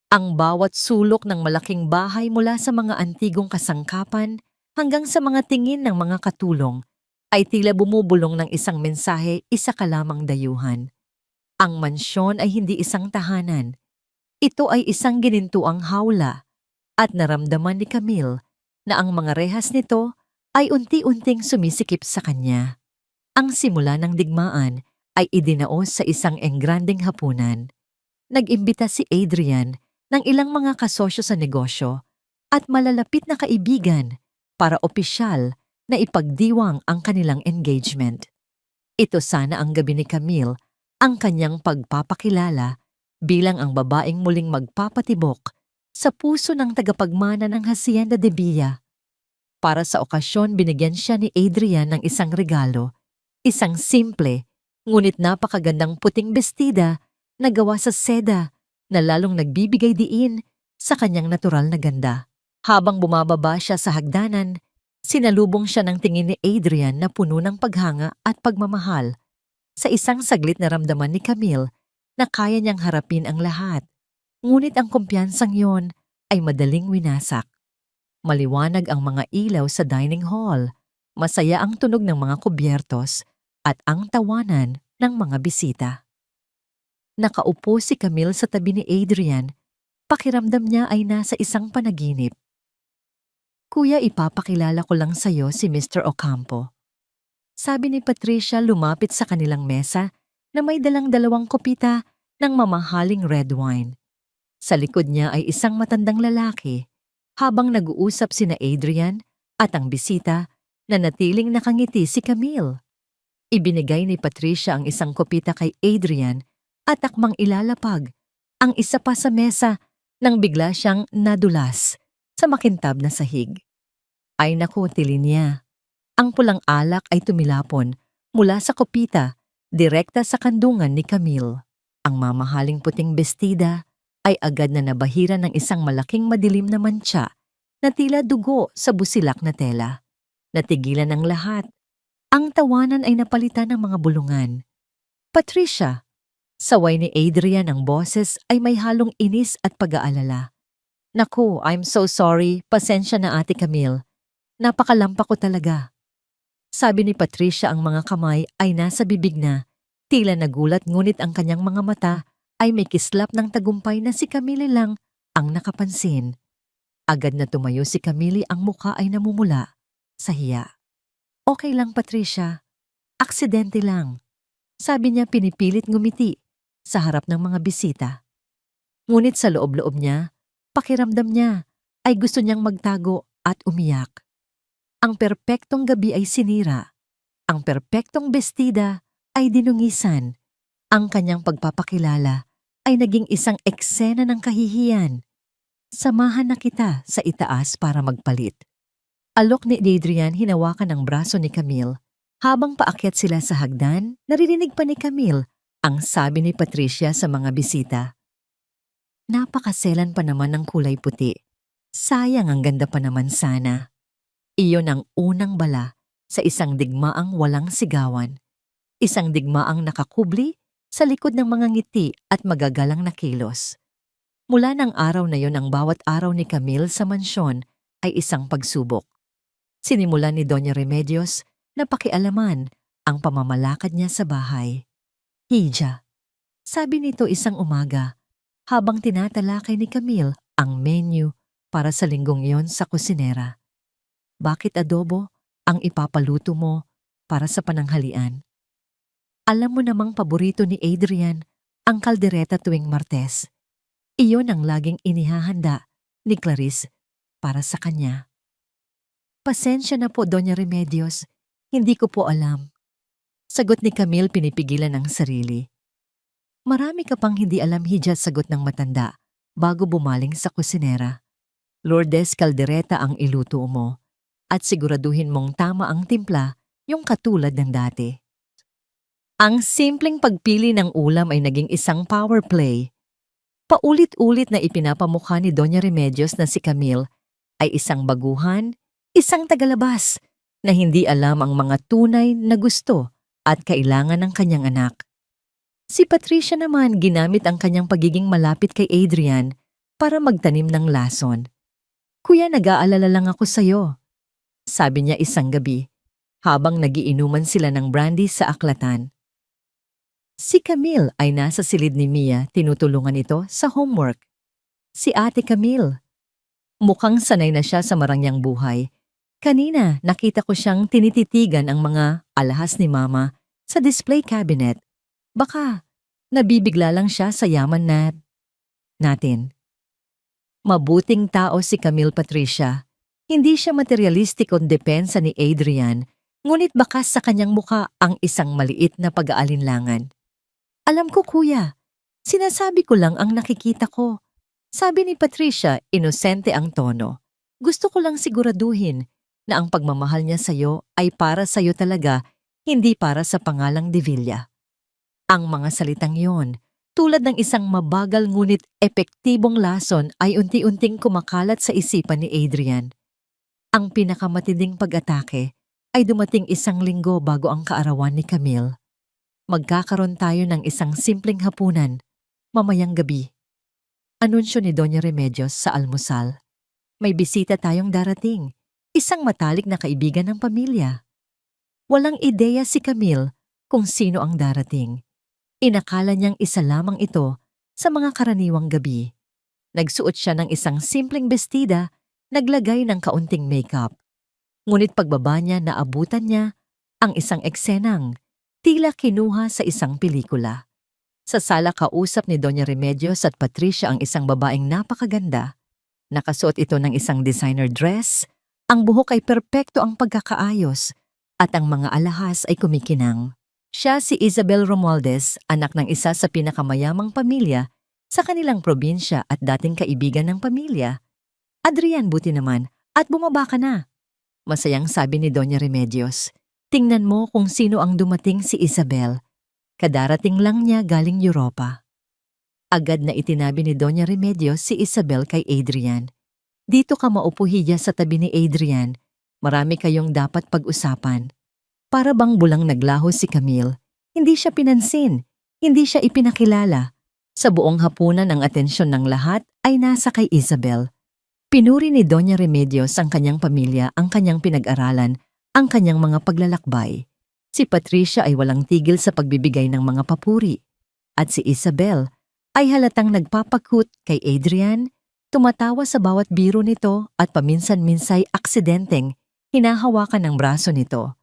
Ang bawat sulok ng malaking bahay, mula sa mga antigong kasangkapan hanggang sa mga tingin ng mga katulong, ay tila bumubulong ng isang mensahe, isa ka lamang dayuhan. Ang mansyon ay hindi isang tahanan. Ito ay isang ginintuang hawla, at naramdaman ni Camille na ang mga rehas nito ay unti-unting sumisikip sa kanya. Ang simula ng digmaan ay idinaos sa isang engranding hapunan. Nag-imbita si Adrian ng ilang mga kasosyo sa negosyo at malalapit na kaibigan para opisyal na ipagdiwang ang kanilang engagement. Ito sana ang gabi ni Camille, ang kanyang pagpapakilala bilang ang babaeng muling magpapatibok sa puso ng tagapagmana ng Hacienda de Villa. Para sa okasyon, binigyan siya ni Adrian ng isang regalo, isang simple ngunit napakagandang puting bestida na gawa sa seda na lalong nagbibigay diin sa kanyang natural na ganda. Habang bumababa siya sa hagdanan, sinalubong siya ng tingin ni Adrian na puno ng paghanga at pagmamahal. Sa isang saglit naramdaman ni Camille na kaya niyang harapin ang lahat. Ngunit ang kumpiyansang yon ay madaling winasak. Maliwanag ang mga ilaw sa dining hall, masaya ang tunog ng mga kubyertos at ang tawanan ng mga bisita. Nakaupo si Camille sa tabi ni Adrian, pakiramdam niya ay nasa isang panaginip. "Kuya, ipapakilala ko lang sa'yo si Mr. Ocampo," sabi ni Patricia, lumapit sa kanilang mesa na may dalang dalawang kopita ng mamahaling red wine. Sa likod niya ay isang matandang lalaki, habang nag-uusap sina Adrian at ang bisita, na natiling nakangiti si Camille. Ibinigay ni Patricia ang isang kopita kay Adrian at akmang ilalapag ang isa pa sa mesa nang bigla siyang nadulas sa makintab na sahig. Ay naku, tili niya. Ang pulang alak ay tumilapon mula sa kopita direkta sa kandungan ni Camille. Ang mamahaling puting bestida ay agad na nabahira ng isang malaking madilim na mantsa na tila dugo sa busilak na tela. Natigilan ang lahat. Ang tawanan ay napalitan ng mga bulungan. Patricia, saway ni Adrian ang boses ay may halong inis at pag-aalala. Naku, I'm so sorry, pasensya na Ate Camille. Napakalampa ko talaga. Sabi ni Patricia, ang mga kamay ay nasa bibig na, tila nagulat ngunit ang kanyang mga mata ay may kislap ng tagumpay na si Camille lang ang nakapansin. Agad na tumayo si Camille, ang mukha ay namumula sa hiya. Okay lang Patricia, aksidente lang. Sabi niya pinipilit ngumiti sa harap ng mga bisita. Ngunit sa loob-loob niya, pakiramdam niya ay gusto niyang magtago at umiyak. Ang perpektong gabi ay sinira. Ang perpektong bestida ay dinungisan. Ang kanyang pagpapakilala ay naging isang eksena ng kahihiyan. Samahan na kita sa itaas para magpalit. Alok ni Adrian, hinawakan ang braso ni Camille. Habang paakyat sila sa hagdan, naririnig pa ni Camille ang sabi ni Patricia sa mga bisita. Napakaselan pa naman ng kulay puti. Sayang, ang ganda pa naman sana. Iyon ang unang bala sa isang digmaang walang sigawan. Isang digmaang nakakubli sa likod ng mga ngiti at magagalang na kilos. Mula ng araw na yon, ang bawat araw ni Camille sa mansyon ay isang pagsubok. Sinimulan ni Doña Remedios na pakialaman ang pamamalakad niya sa bahay. Hija, sabi nito isang umaga habang tinatalakay ni Camille ang menu para sa linggong iyon sa kusinera. Bakit adobo ang ipapaluto mo para sa pananghalian? Alam mo namang paborito ni Adrian ang kaldereta tuwing Martes. Iyon ang laging inihahanda ni Clarice para sa kanya. Pasensya na po, Doña Remedios. Hindi ko po alam. Sagot ni Camille, pinipigilan ang sarili. Marami ka pang hindi alam, hija, sagot ng matanda bago bumaling sa kusinera. Lourdes kaldereta ang iluto mo at siguraduhin mong tama ang timpla, yung katulad ng dati. Ang simpleng pagpili ng ulam ay naging isang power play. Paulit-ulit na ipinapamukha ni Doña Remedios na si Camille ay isang baguhan, isang tagalabas na hindi alam ang mga tunay na gusto at kailangan ng kanyang anak. Si Patricia naman ginamit ang kanyang pagiging malapit kay Adrian para magtanim ng lason. Kuya, nag-aalala lang ako sa'yo, sabi niya isang gabi habang nagiinuman sila ng brandy sa aklatan. Si Camille ay nasa silid ni Mia, tinutulungan ito sa homework. Si Ate Camille. Mukhang sanay na siya sa marangyang buhay. Kanina nakita ko siyang tinititigan ang mga alahas ni Mama sa display cabinet. Baka nabibigla lang siya sa yaman natin. Mabuting tao si Camille, Patricia. Hindi siya materialistic o depensa ni Adrian, ngunit bakas sa kanyang muka ang isang maliit na pag-aalinlangan. Alam ko, kuya. Sinasabi ko lang ang nakikita ko. Sabi ni Patricia, inosente ang tono. Gusto ko lang siguraduhin na ang pagmamahal niya sa'yo ay para sa'yo talaga, hindi para sa pangalang De Villa. Ang mga salitang yon, tulad ng isang mabagal ngunit epektibong lason, ay unti-unting kumakalat sa isipan ni Adrian. Ang pinakamatinding pag-atake ay dumating isang linggo bago ang kaarawan ni Camille. Magkakaroon tayo ng isang simpleng hapunan, mamayang gabi. Anunsyo ni Doña Remedios sa almusal. May bisita tayong darating, isang matalik na kaibigan ng pamilya. Walang ideya si Camille kung sino ang darating. Inakala niyang isa lamang ito sa mga karaniwang gabi. Nagsuot siya ng isang simpleng bestida, naglagay ng kaunting makeup. Ngunit pagbaba niya, naabutan niya ang isang eksenang tila kinuha sa isang pelikula. Sa sala, kausap ni Doña Remedios at Patricia ang isang babaeng napakaganda. Nakasuot ito ng isang designer dress, ang buhok ay perpekto ang pagkakaayos, at ang mga alahas ay kumikinang. Siya si Isabel Romualdez, anak ng isa sa pinakamayamang pamilya sa kanilang probinsya at dating kaibigan ng pamilya. Adrian, buti naman, at bumaba ka na. Masayang sabi ni Doña Remedios. Tingnan mo kung sino ang dumating, si Isabel. Kadarating lang niya galing Europa. Agad na itinabi ni Doña Remedios si Isabel kay Adrian. Dito ka maupo, hiya sa tabi ni Adrian. Marami kayong dapat pag-usapan. Para bang bulang naglaho si Camille. Hindi siya pinansin. Hindi siya ipinakilala. Sa buong hapunan ang atensyon ng lahat ay nasa kay Isabel. Pinuri ni Doña Remedios ang kanyang pamilya, ang kanyang pinag-aralan, ang kanyang mga paglalakbay. Si Patricia ay walang tigil sa pagbibigay ng mga papuri. At si Isabel ay halatang nagpapakut kay Adrian, tumatawa sa bawat biro nito at paminsan-minsay aksidenteng hinahawakan ng braso nito.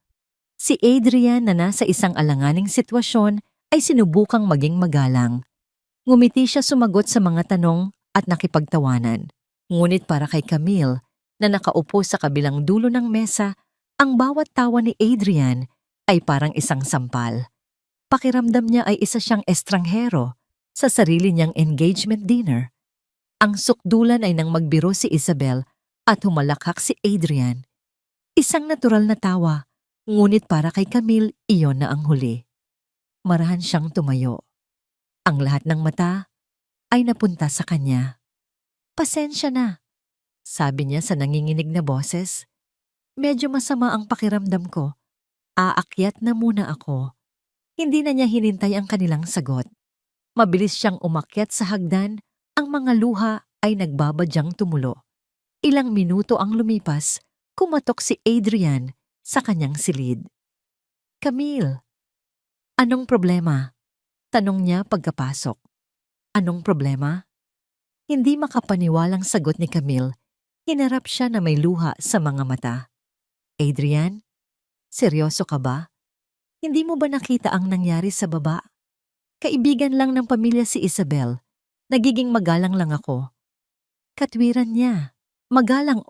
Si Adrian na nasa isang alanganing sitwasyon ay sinubukang maging magalang. Ngumiti siya, sumagot sa mga tanong at nakipagtawanan. Ngunit para kay Camille na nakaupo sa kabilang dulo ng mesa, ang bawat tawa ni Adrian ay parang isang sampal. Pakiramdam niya ay isa siyang estranghero sa sarili niyang engagement dinner. Ang sukdulan ay nang magbiro si Isabel at humalakhak si Adrian. Isang natural na tawa, ngunit para kay Camille iyon na ang huli. Marahan siyang tumayo. Ang lahat ng mata ay napunta sa kanya. Pasensya na, sabi niya sa nanginginig na boses. Medyo masama ang pakiramdam ko. Aakyat na muna ako. Hindi na niya hinintay ang kanilang sagot. Mabilis siyang umakyat sa hagdan, ang mga luha ay nagbabadyang tumulo. Ilang minuto ang lumipas, kumatok si Adrian sa kanyang silid. Camille, anong problema? Tanong niya pagkapasok. Anong problema? Hindi makapaniwalang sagot ni Camille. Hinarap siya na may luha sa mga mata. Adrian, seryoso ka ba? Hindi mo ba nakita ang nangyari sa baba? Kaibigan lang ng pamilya si Isabel. Nagiging magalang lang ako. Katwiran niya. Magalang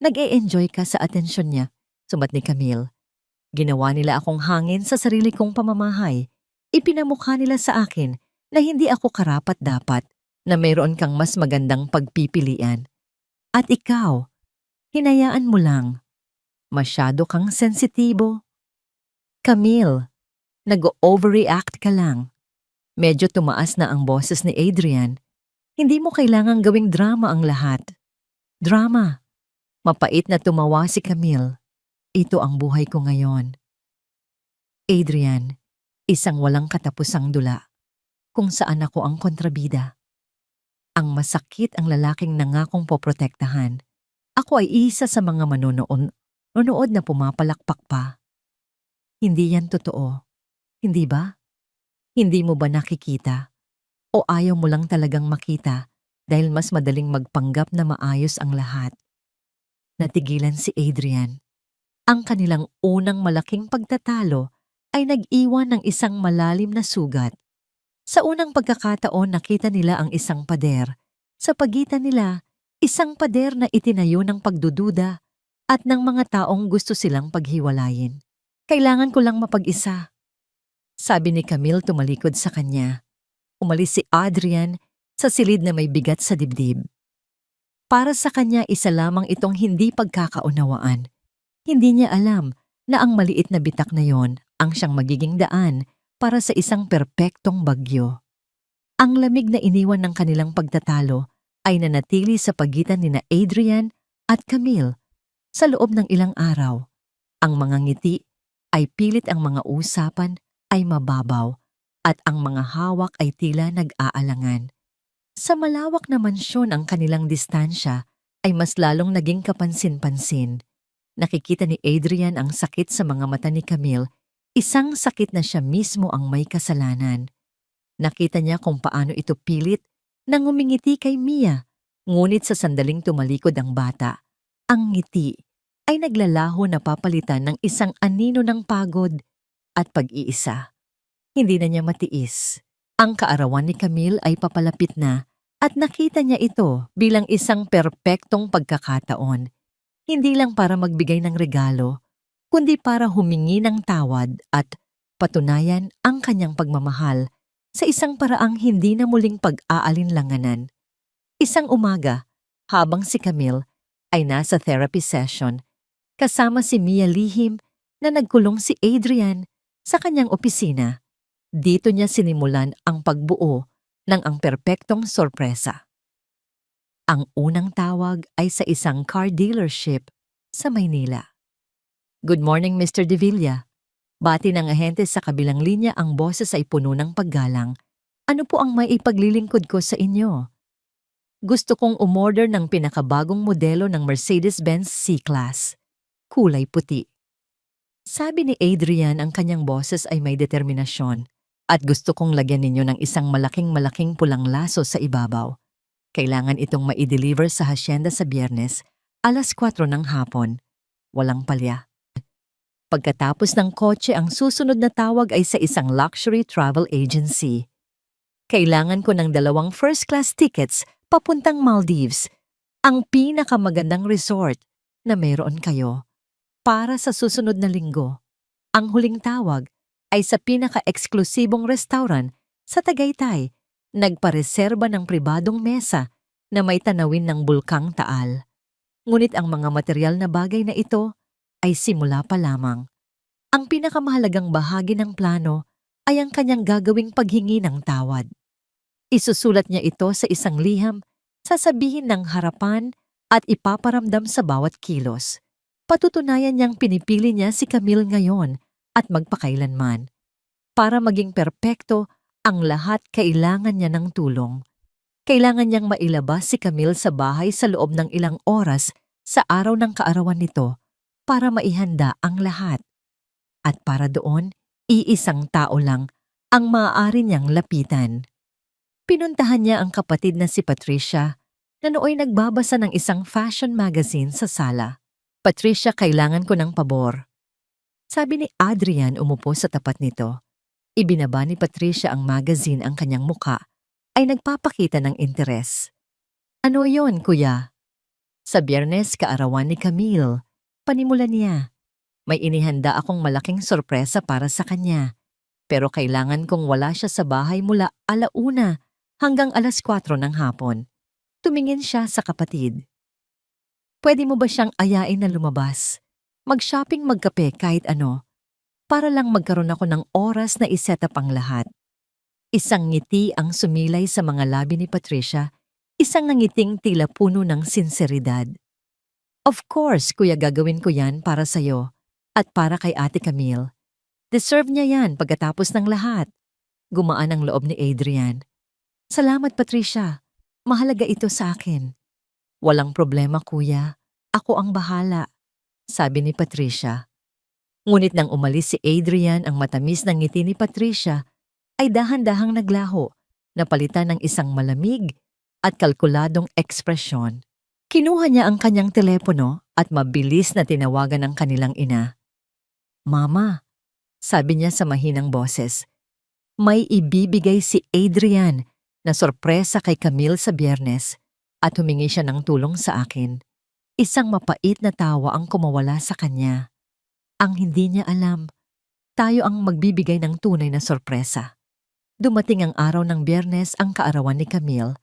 Nag-e-enjoy ka sa atensyon niya, sumat ni Camille. Ginawa nila akong hangin sa sarili kong pamamahay. Ipinamukha nila sa akin na hindi ako karapat-dapat, na mayroon kang mas magandang pagpipilian. At ikaw, hinayaan mo lang. Masyado kang sensitibo. Camille, nag-overreact ka lang. Medyo tumaas na ang boses ni Adrian. Hindi mo kailangang gawing drama ang lahat. Drama. Mapait na tumawa si Camille. Ito ang buhay ko ngayon. Adrian, isang walang katapusang dula, kung saan ako ang kontrabida. Ang masakit ang lalaking nangakong poprotektahan. Ako ay isa sa mga manonood na pumapalakpak pa. Hindi yan totoo. Hindi ba? Hindi mo ba nakikita? O ayaw mo lang talagang makita dahil mas madaling magpanggap na maayos ang lahat? Natigilan si Adrian. Ang kanilang unang malaking pagtatalo ay nag-iwan ng isang malalim na sugat. Sa unang pagkakataon nakita nila ang isang pader. Sa pagitan nila, isang pader na itinayo ng pagdududa at ng mga taong gusto silang paghiwalayin. Kailangan ko lang mapag-isa, sabi ni Camille tumalikod sa kanya. Umalis si Adrian sa silid na may bigat sa dibdib. Para sa kanya isa lamang itong hindi pagkakaunawaan. Hindi niya alam na ang maliit na bitak na yon ang siyang magiging daan para sa isang perpektong bagyo. Ang lamig na iniwan ng kanilang pagtatalo ay nanatili sa pagitan ni Adrian at Camille. Sa loob ng ilang araw, ang mga ngiti ay pilit, ang mga usapan ay mababaw at ang mga hawak ay tila nag-aalangan. Sa malawak na mansyon ang kanilang distansya ay mas lalong naging kapansin-pansin. Nakikita ni Adrian ang sakit sa mga mata ni Camille, isang sakit na siya mismo ang may kasalanan. Nakita niya kung paano ito pilit nang umingiti kay Mia, ngunit sa sandaling tumalikod ang bata, ang ngiti ay naglalaho na papalitan ng isang anino ng pagod at pag-iisa. Hindi na niya matiis. Ang kaarawan ni Camille ay papalapit na at nakita niya ito bilang isang perpektong pagkakataon. Hindi lang para magbigay ng regalo, kundi para humingi ng tawad at patunayan ang kanyang pagmamahal sa isang paraang hindi na muling pag-aalinlanganan. Isang umaga, habang si Camille ay nasa therapy session, kasama si Mia lihim na nagkulong si Adrian sa kanyang opisina. Dito niya sinimulan ang pagbuo ng ang perpektong sorpresa. Ang unang tawag ay sa isang car dealership sa Maynila. "Good morning, Mr. De Villa." Bati ng ahente sa kabilang linya, ang boses ay puno ng paggalang. "Ano po ang maipaglilingkod ko sa inyo?" "Gusto kong umorder ng pinakabagong modelo ng Mercedes-Benz C-Class. Kulay puti." Sabi ni Adrian, ang kanyang boses ay may determinasyon. "At gusto kong lagyan ninyo ng isang malaking pulang laso sa ibabaw. Kailangan itong ma-deliver sa hacienda sa Biyernes, 4:00 ng hapon. Walang palya." Pagkatapos ng kotse, ang susunod na tawag ay sa isang luxury travel agency. "Kailangan ko ng 2 first-class tickets papuntang Maldives, ang pinakamagandang resort na mayroon kayo, para sa susunod na linggo." Ang huling tawag ay sa pinaka-eksklusibong restaurant sa Tagaytay. Nagpareserba ng pribadong mesa na may tanawin ng Bulkang Taal. Ngunit ang mga material na bagay na ito ay simula pa lamang. Ang pinakamahalagang bahagi ng plano ay ang kanyang gagawing paghingi ng tawad. Isusulat niya ito sa isang liham, sasabihin ng harapan at ipaparamdam sa bawat kilos. Patutunayan niyang pinipili niya si Camille ngayon at magpakailanman. Para maging perpekto ang lahat, kailangan niya ng tulong. Kailangan niyang mailabas si Camille sa bahay sa loob ng ilang oras sa araw ng kaarawan nito para maihanda ang lahat. At para doon, iisang tao lang ang maaari niyang lapitan. Pinuntahan niya ang kapatid na si Patricia na nooy nagbabasa ng isang fashion magazine sa sala. "Patricia, kailangan ko ng pabor." Sabi ni Adrian, umupo sa tapat nito. Ibinaba ni Patricia ang magazine, ang kanyang muka ay nagpapakita ng interes. "Ano yon, kuya?" "Sa Biyernes, kaarawan ni Camille." Panimula niya. "May inihanda akong malaking sorpresa para sa kanya. Pero kailangan kong wala siya sa bahay mula 1:00 hanggang 4:00 ng hapon." Tumingin siya sa kapatid. "Pwede mo ba siyang ayain na lumabas? Mag-shopping, magkape, kahit ano. Para lang magkaroon ako ng oras na iset up ang lahat." Isang ngiti ang sumilay sa mga labi ni Patricia, isang ngiting tila puno ng sinseridad. "Of course, kuya, gagawin ko yan para sa'yo at para kay Ate Camille. Deserve niya yan pagkatapos ng lahat." Gumaan ang loob ni Adrian. "Salamat, Patricia. Mahalaga ito sa akin." "Walang problema, kuya. Ako ang bahala," sabi ni Patricia. Ngunit nang umalis si Adrian, ang matamis na ngiti ni Patricia ay dahan-dahang naglaho, napalitan ng isang malamig at kalkuladong ekspresyon. Kinuha niya ang kanyang telepono at mabilis na tinawagan ang kanilang ina. "Mama," sabi niya sa mahinang boses, "may ibibigay si Adrian na sorpresa kay Camille sa Biyernes at humingi siya ng tulong sa akin." Isang mapait na tawa ang kumawala sa kanya. Ang hindi niya alam, tayo ang magbibigay ng tunay na sorpresa. Dumating ang araw ng Biyernes, ang kaarawan ni Camille.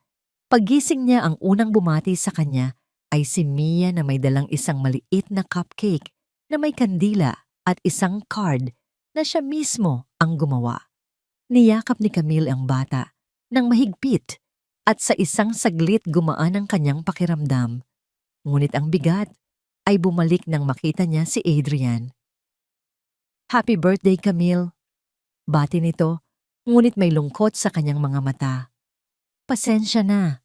Paggising niya, ang unang bumati sa kanya ay si Mia na may dalang isang maliit na cupcake na may kandila at isang card na siya mismo ang gumawa. Niyakap ni Camille ang bata ng mahigpit at sa isang saglit gumaan ang kanyang pakiramdam. Ngunit ang bigat ay bumalik nang makita niya si Adrian. "Happy birthday, Camille." Bati nito, ngunit may lungkot sa kanyang mga mata. "Pasensya na.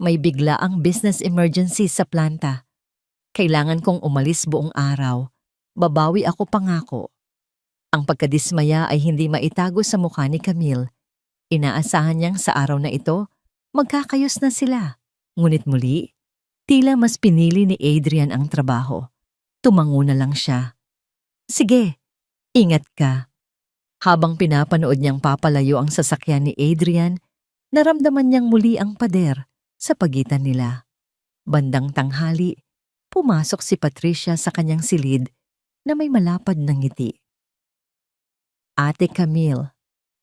May bigla ang business emergency sa planta. Kailangan kong umalis buong araw. Babawi ako, pangako." Ang pagkadismaya ay hindi maitago sa mukha ni Camille. Inaasahan niyang sa araw na ito, magkakayos na sila. Ngunit muli, tila mas pinili ni Adrian ang trabaho. Tumango na lang siya. "Sige, ingat ka." Habang pinapanood niyang papalayo ang sasakyan ni Adrian, naramdaman niyang muli ang pader sa pagitan nila. Bandang tanghali, pumasok si Patricia sa kanyang silid na may malapad na ngiti. Ate Camille.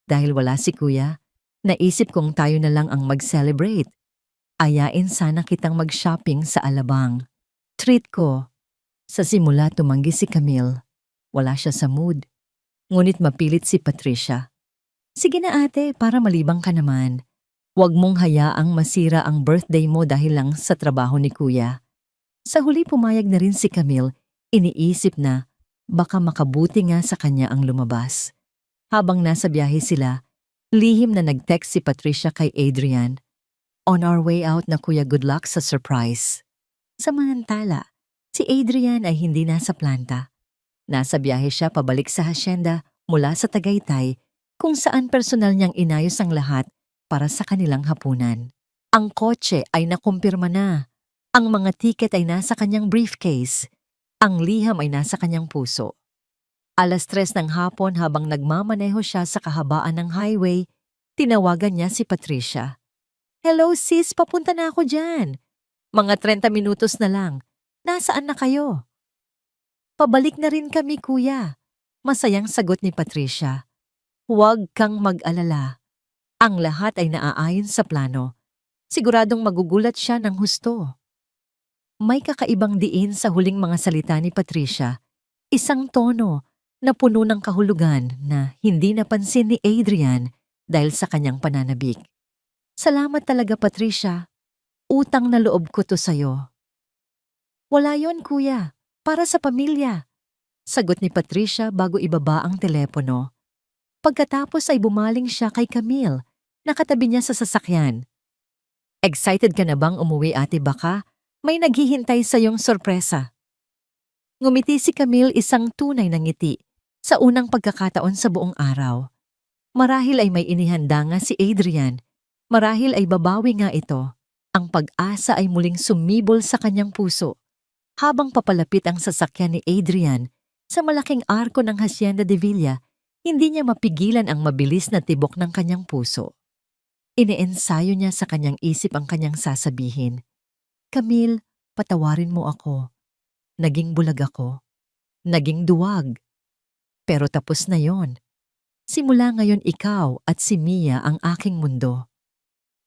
Dahil wala si kuya, naisip kong tayo na lang ang mag-celebrate. Ayain sana kitang mag-shopping sa Alabang. Treat ko. Sa simula tumanggi si Camille. Wala siya sa mood. Ngunit mapilit si Patricia. Sige na ate, para malibang ka naman. Huwag mong hayaang masira ang birthday mo dahil lang sa trabaho ni kuya. Sa huli pumayag na rin si Camille, iniisip na baka makabuti nga sa kanya ang lumabas. Habang nasa biyahe sila, lihim na nag-text si Patricia kay Adrian. On our way out na kuya, good luck sa surprise. Samantala, si Adrian ay hindi nasa planta. Nasa biyahe siya pabalik sa hasyenda mula sa Tagaytay kung saan personal niyang inayos ang lahat para sa kanilang hapunan. Ang kotse ay nakumpirma na. Ang mga tiket ay nasa kanyang briefcase. Ang liham ay nasa kanyang puso. 3:00 ng hapon habang nagmamaneho siya sa kahabaan ng highway, tinawagan niya si Patricia. Hello sis, papunta na ako dyan. Mga 30 minutos na lang. Nasaan na kayo? Pabalik na rin kami kuya. Masayang sagot ni Patricia. Huwag kang mag-alala. Ang lahat ay naaayon sa plano. Siguradong magugulat siya ng husto. May kakaibang diin sa huling mga salita ni Patricia. Isang tono na puno ng kahulugan na hindi napansin ni Adrian dahil sa kanyang pananabik. Salamat talaga Patricia. Utang na loob ko to sa'yo. Wala yon kuya. Para sa pamilya. Sagot ni Patricia bago ibaba ang telepono. Pagkatapos ay bumaling siya kay Camille. Nakatabi niya sa sasakyan. Excited ka na bang umuwi ate baka? May naghihintay sa iyong sorpresa. Ngumiti si Camille isang tunay na ngiti sa unang pagkakataon sa buong araw. Marahil ay may inihanda nga si Adrian. Marahil ay babawi nga ito. Ang pag-asa ay muling sumibol sa kanyang puso. Habang papalapit ang sasakyan ni Adrian sa malaking arko ng Hacienda de Villa, hindi niya mapigilan ang mabilis na tibok ng kanyang puso. Iniensayo niya sa kanyang isip ang kanyang sasabihin. Camille, patawarin mo ako. Naging bulag ako. Naging duwag. Pero tapos na yon. Simula ngayon ikaw at si Mia ang aking mundo.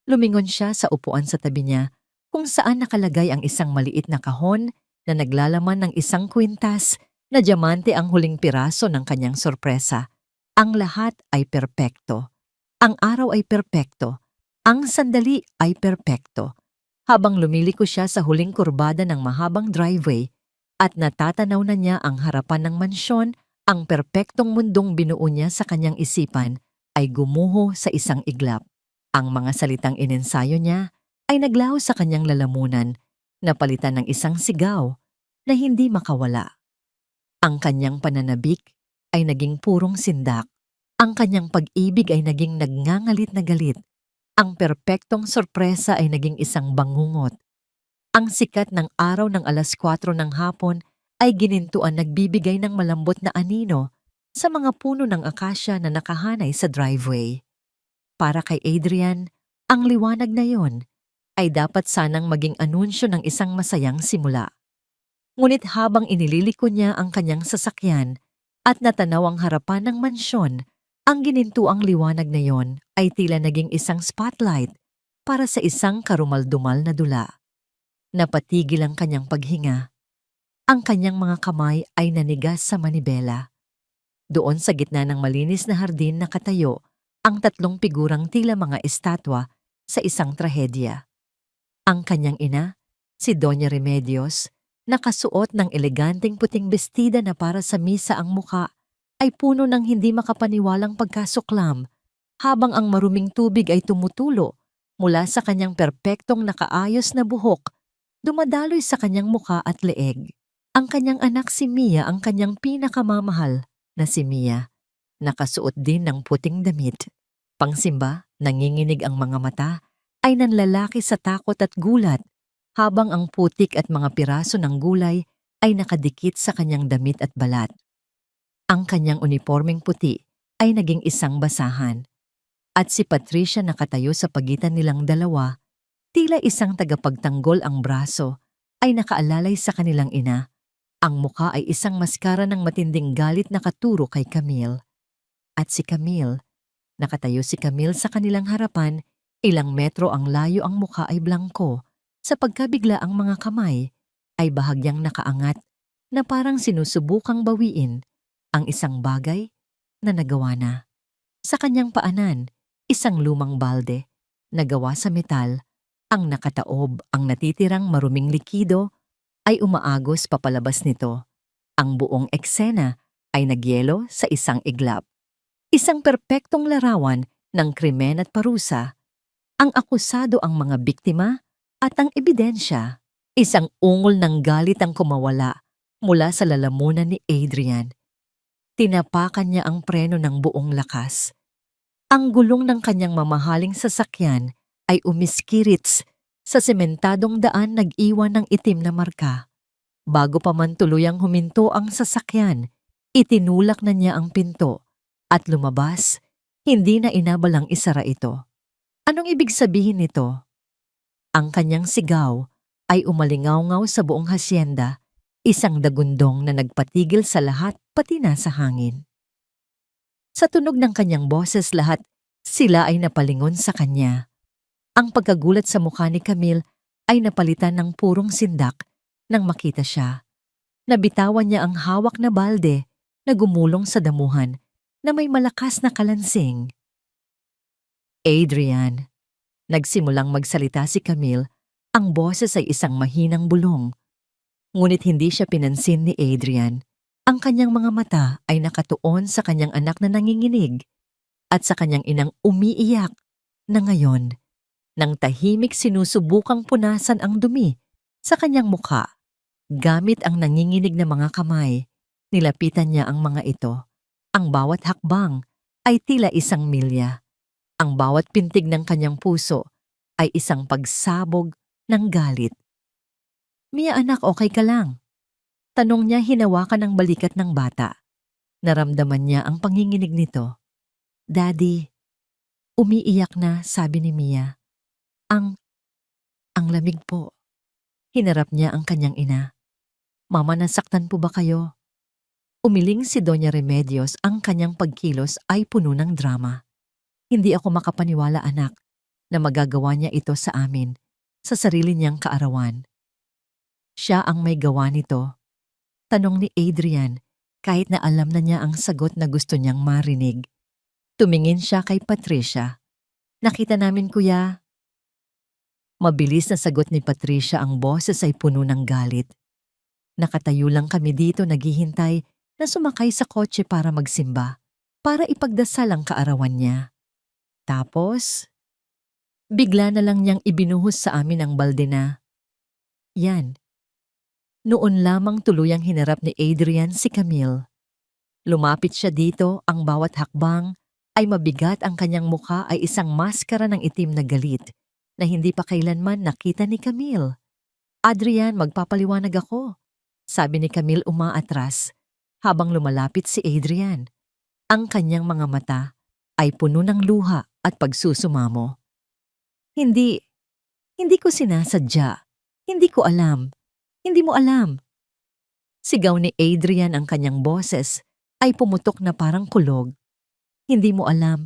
Lumingon siya sa upuan sa tabi niya kung saan nakalagay ang isang maliit na kahon na naglalaman ng isang kwintas na diamante ang huling piraso ng kanyang sorpresa. Ang lahat ay perpekto. Ang araw ay perpekto. Ang sandali ay perpekto. Habang lumiliko siya sa huling kurbada ng mahabang driveway at natatanaw na niya ang harapan ng mansyon, ang perpektong mundong binuo niya sa kanyang isipan ay gumuho sa isang iglap. Ang mga salitang inensayo niya ay naglaho sa kanyang lalamunan, napalitan ng isang sigaw na hindi makawala. Ang kanyang pananabik ay naging purong sindak. Ang kanyang pag-ibig ay naging nagngangalit na galit. Ang perpektong sorpresa ay naging isang bangungot. Ang sikat ng araw ng 4:00 ng hapon ay ginintuan nagbibigay ng malambot na anino sa mga puno ng akasya na nakahanay sa driveway. Para kay Adrian, ang liwanag na yon ay dapat sanang maging anunsyo ng isang masayang simula. Ngunit habang inililiko niya ang kanyang sasakyan at natanaw ang harapan ng mansyon, ang ginintuang liwanag na yon ay tila naging isang spotlight para sa isang karumaldumal na dula. Napatigil ang kanyang paghinga. Ang kanyang mga kamay ay nanigas sa manibela. Doon sa gitna ng malinis na hardin nakatayo ang 3 figurang tila mga estatwa sa isang trahedya. Ang kanyang ina, si Doña Remedios, nakasuot ng eleganteng puting bestida na para sa misa ang muka, ay puno ng hindi makapaniwalang pagkasuklam, habang ang maruming tubig ay tumutulo mula sa kanyang perpektong nakaayos na buhok, dumadaloy sa kanyang muka at leeg. Ang kanyang anak si Mia ang kanyang pinakamamahal na si Mia. Nakasuot din ng puting damit. Pangsimba, nanginginig ang mga mata, ay nanlalaki sa takot at gulat, habang ang putik at mga piraso ng gulay ay nakadikit sa kanyang damit at balat. Ang kanyang unipormeng puti ay naging isang basahan. At si Patricia nakatayo sa pagitan nilang dalawa, tila isang tagapagtanggol ang braso, ay nakaalalay sa kanilang ina. Ang muka ay isang maskara ng matinding galit na katuro kay Camille. at si Camille. Nakatayo si Camille sa kanilang harapan, ilang metro ang layo, ang mukha ay blangko, sa pagkabigla ang mga kamay ay bahagyang nakaangat na parang sinusubukang bawiin ang isang bagay na nagawa na. Sa kanyang paanan, isang lumang balde na gawa sa metal ang nakataob, ang natitirang maruming likido ay umaagos papalabas nito. Ang buong eksena ay nagyelo sa isang iglap. Isang perpektong larawan ng krimen at parusa. Ang akusado, ang mga biktima at ang ebidensya. Isang ungol ng galit ang kumawala mula sa lalamunan ni Adrian. Tinapakan niya ang preno ng buong lakas. Ang gulong ng kanyang mamahaling sasakyan ay umiskirits sa sementadong daan, nag-iwan ng itim na marka. Bago pa man tuluyang huminto ang sasakyan, itinulak na niya ang pinto at lumabas, hindi na inabalang isara ito. Anong ibig sabihin nito? Ang kanyang sigaw ay umalingaw-ngaw sa buong hasyenda, isang dagundong na nagpatigil sa lahat pati na sa hangin. Sa tunog ng kanyang boses, lahat sila ay napalingon sa kanya. Ang pagkagulat sa mukha ni Camille ay napalitan ng purong sindak nang makita siya. Nabitawan niya ang hawak na balde na gumulong sa damuhan na may malakas na kalansing. Adrian. Nagsimulang magsalita si Camille, ang boses ay isang mahinang bulong. Ngunit hindi siya pinansin ni Adrian. Ang kanyang mga mata ay nakatuon sa kanyang anak na nanginginig at sa kanyang inang umiiyak na ngayon, nang tahimik sinusubukang punasan ang dumi sa kanyang mukha. Gamit ang nanginginig na mga kamay, nilapitan niya ang mga ito. Ang bawat hakbang ay tila isang milya. Ang bawat pintig ng kanyang puso ay isang pagsabog ng galit. Mia anak, okay ka lang? Tanong niya, hinawakan ang balikat ng bata. Naramdaman niya ang panginginig nito. Daddy, umiiyak na, sabi ni Mia. Ang lamig po. Hinarap niya ang kanyang ina. Mama, nasaktan po ba kayo? Umiling si Doña Remedios, ang kanyang pagkilos ay puno ng drama. Hindi ako makapaniwala, anak, na magagawa niya ito sa amin, sa sarili niyang kaarawan. Siya ang may gawa nito. Tanong ni Adrian, kahit na alam na niya ang sagot na gusto niyang marinig. Tumingin siya kay Patricia. Nakita namin, kuya. Mabilis na sagot ni Patricia, ang boses ay puno ng galit. Nakatayo lang kami dito naghihintay na sumakay sa kotse para magsimba, para ipagdasal ang kaarawan niya. Tapos, bigla na lang niyang ibinuhos sa amin ang balde na. Yan. Noon lamang tuluyang hinarap ni Adrian si Camille. Lumapit siya dito, ang bawat hakbang ay mabigat, ang kanyang mukha ay isang maskara ng itim na galit na hindi pa kailanman nakita ni Camille. Adrian, magpapaliwanag ako, sabi ni Camille umaatras habang lumalapit si Adrian. Ang kanyang mga mata ay puno ng luha at pagsusumamo. Hindi ko sinasadya. Hindi ko alam. Hindi mo alam. Sigaw ni Adrian, ang kanyang boses ay pumutok na parang kulog. Hindi mo alam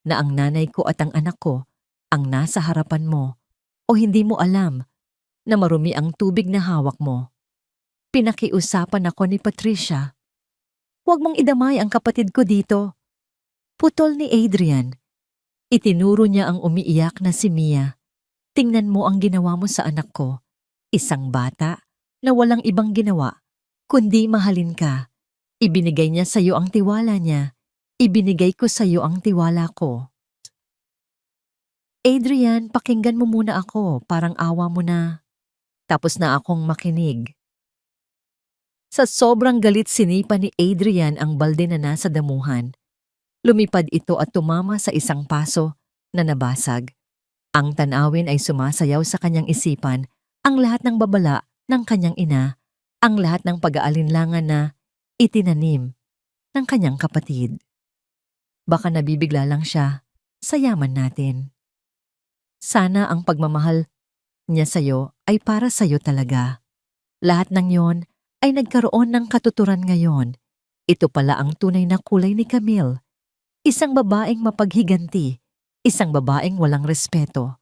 na ang nanay ko at ang anak ko ang nasa harapan mo, o hindi mo alam na marumi ang tubig na hawak mo. Pinakiusapan ako ni Patricia. Huwag mong idamay ang kapatid ko dito. Putol ni Adrian. Itinuro niya ang umiiyak na si Mia. Tingnan mo ang ginawa mo sa anak ko. Isang bata na walang ibang ginawa, kundi mahalin ka. Ibinigay niya sa iyo ang tiwala niya. Ibinigay ko sa iyo ang tiwala ko. Adrian, pakinggan mo muna ako, parang awa mo na. Tapos na akong makinig. Sa sobrang galit, sinipa ni Adrian ang balde na nasa damuhan. Lumipad ito at tumama sa isang paso na nabasag. Ang tanawin ay sumasayaw sa kanyang isipan, ang lahat ng babala ng kanyang ina, ang lahat ng pag-aalinlangan na itinanim ng kanyang kapatid. Baka nabibigla lang siya sa yaman natin. Sana ang pagmamahal niya sa'yo ay para sa'yo talaga. Lahat ng yon ay nagkaroon ng katuturan ngayon. Ito pala ang tunay na kulay ni Camille. Isang babaeng mapaghiganti, isang babaeng walang respeto.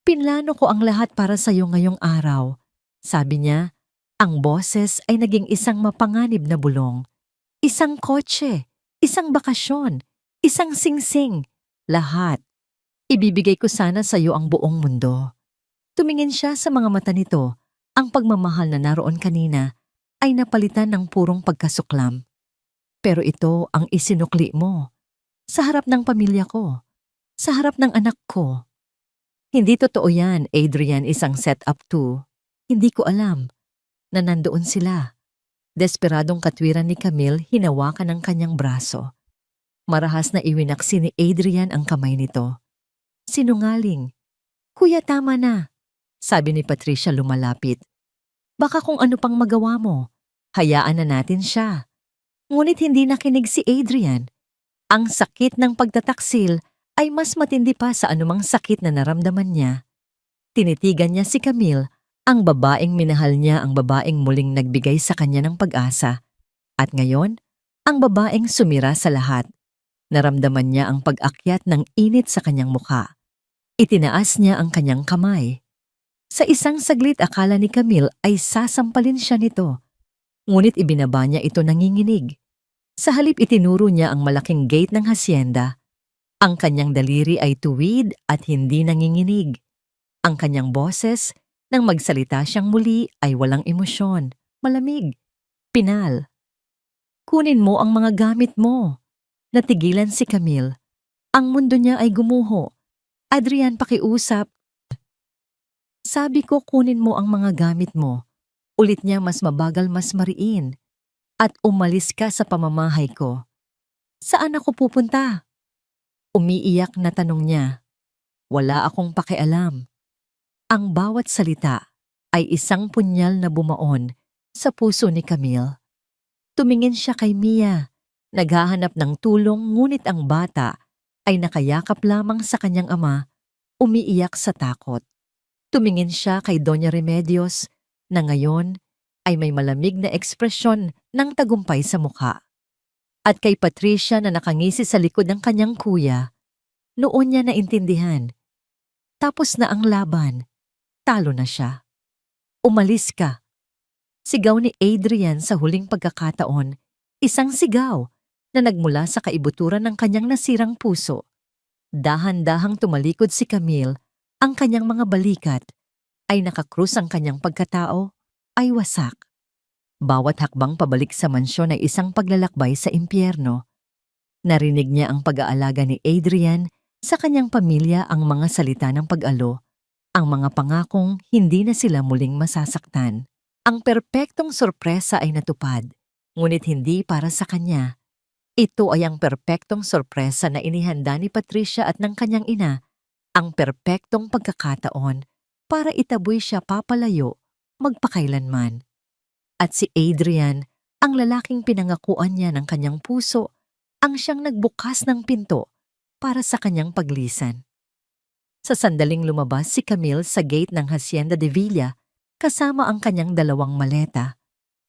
Pinlano ko ang lahat para sa'yo ngayong araw. Sabi niya, ang boses ay naging isang mapanganib na bulong. Isang kotse, isang bakasyon, isang singsing, lahat. Ibibigay ko sana sa'yo ang buong mundo. Tumingin siya sa mga mata nito. Ang pagmamahal na naroon kanina ay napalitan ng purong pagkasuklam. Pero ito ang isinukli mo. Sa harap ng pamilya ko. Sa harap ng anak ko. Hindi totoo yan, Adrian, isang set-up too. Hindi ko alam na nandoon sila. Desperadong katwiran ni Camille hinawakan ang kanyang braso. Marahas na iwinaksi ni Adrian ang kamay nito. Sinungaling. Kuya, tama na, sabi ni Patricia lumalapit. Baka kung ano pang magawa mo, hayaan na natin siya. Ngunit hindi nakinig si Adrian. Ang sakit ng pagtataksil ay mas matindi pa sa anumang sakit na naramdaman niya. Tinitigan niya si Camille, ang babaeng minahal niya, ang babaeng muling nagbigay sa kanya ng pag-asa. At ngayon, ang babaeng sumira sa lahat. Naramdaman niya ang pag-akyat ng init sa kanyang mukha. Itinaas niya ang kanyang kamay. Sa isang saglit akala ni Camille ay sasampalin siya nito. Ngunit ibinaba niya ito nanginginig. Sa halip itinuro niya ang malaking gate ng hasyenda. Ang kanyang daliri ay tuwid at hindi nanginginig. Ang kanyang boses, nang magsalita siyang muli, ay walang emosyon, malamig, pinal. Kunin mo ang mga gamit mo. Natigilan si Camille. Ang mundo niya ay gumuho. Adrian, pakiusap. Sabi ko kunin mo ang mga gamit mo. Ulit niya mas mabagal mas mariin. At umalis ka sa pamamahay ko. Saan ako pupunta? Umiiyak na tanong niya. Wala akong pakialam. Ang bawat salita ay isang punyal na bumaon sa puso ni Camille. Tumingin siya kay Mia, naghahanap ng tulong ngunit ang bata ay nakayakap lamang sa kanyang ama, umiiyak sa takot. Tumingin siya kay Doña Remedios na ngayon ay may malamig na ekspresyon ng tagumpay sa mukha. At kay Patricia na nakangisi sa likod ng kanyang kuya, noon niya naintindihan. Tapos na ang laban, talo na siya. Umalis ka. Sigaw ni Adrian sa huling pagkakataon, isang sigaw na nagmula sa kaibuturan ng kanyang nasirang puso. Dahan-dahang tumalikod si Camille, ang kanyang mga balikat ay nakakrus, ang kanyang pagkatao ay wasak. Bawat hakbang pabalik sa mansyon ay isang paglalakbay sa impyerno. Narinig niya ang pag-aalaga ni Adrian sa kanyang pamilya, ang mga salita ng pag-alo, ang mga pangakong hindi na sila muling masasaktan. Ang perpektong sorpresa ay natupad, ngunit hindi para sa kanya. Ito ay ang perpektong sorpresa na inihanda ni Patricia at ng kanyang ina, ang perpektong pagkakataon para itaboy siya papalayo magpakailanman. At si Adrian, ang lalaking pinangakuan niya ng kanyang puso, ang siyang nagbukas ng pinto para sa kanyang paglisan. Sa sandaling lumabas si Camille sa gate ng Hacienda de Villa kasama ang kanyang 2 maleta.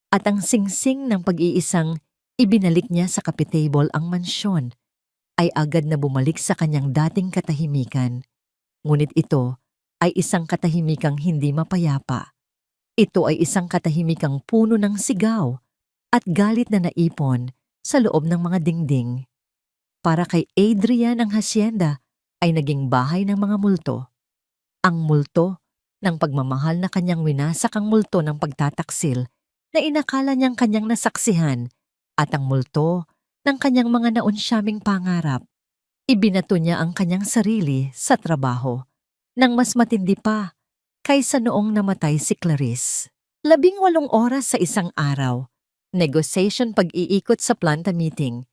At ang singsing ng pag-iisang ibinalik niya sa cafe table ang mansyon ay agad na bumalik sa kanyang dating katahimikan. Ngunit ito ay isang katahimikang hindi mapayapa. Ito ay isang katahimikang puno ng sigaw at galit na naipon sa loob ng mga dingding. Para kay Adrian, ang hasyenda ay naging bahay ng mga multo. Ang multo ng pagmamahal na kanyang winasak, ang multo ng pagtataksil na inakala niyang kanyang nasaksihan, at ang multo ng kanyang mga naunsyaming pangarap. Ibinato niya ang kanyang sarili sa trabaho nang mas matindi pa kaysa noong namatay si Clarice. 18 oras sa isang araw. Negotiation, pag-iikot sa planta meeting.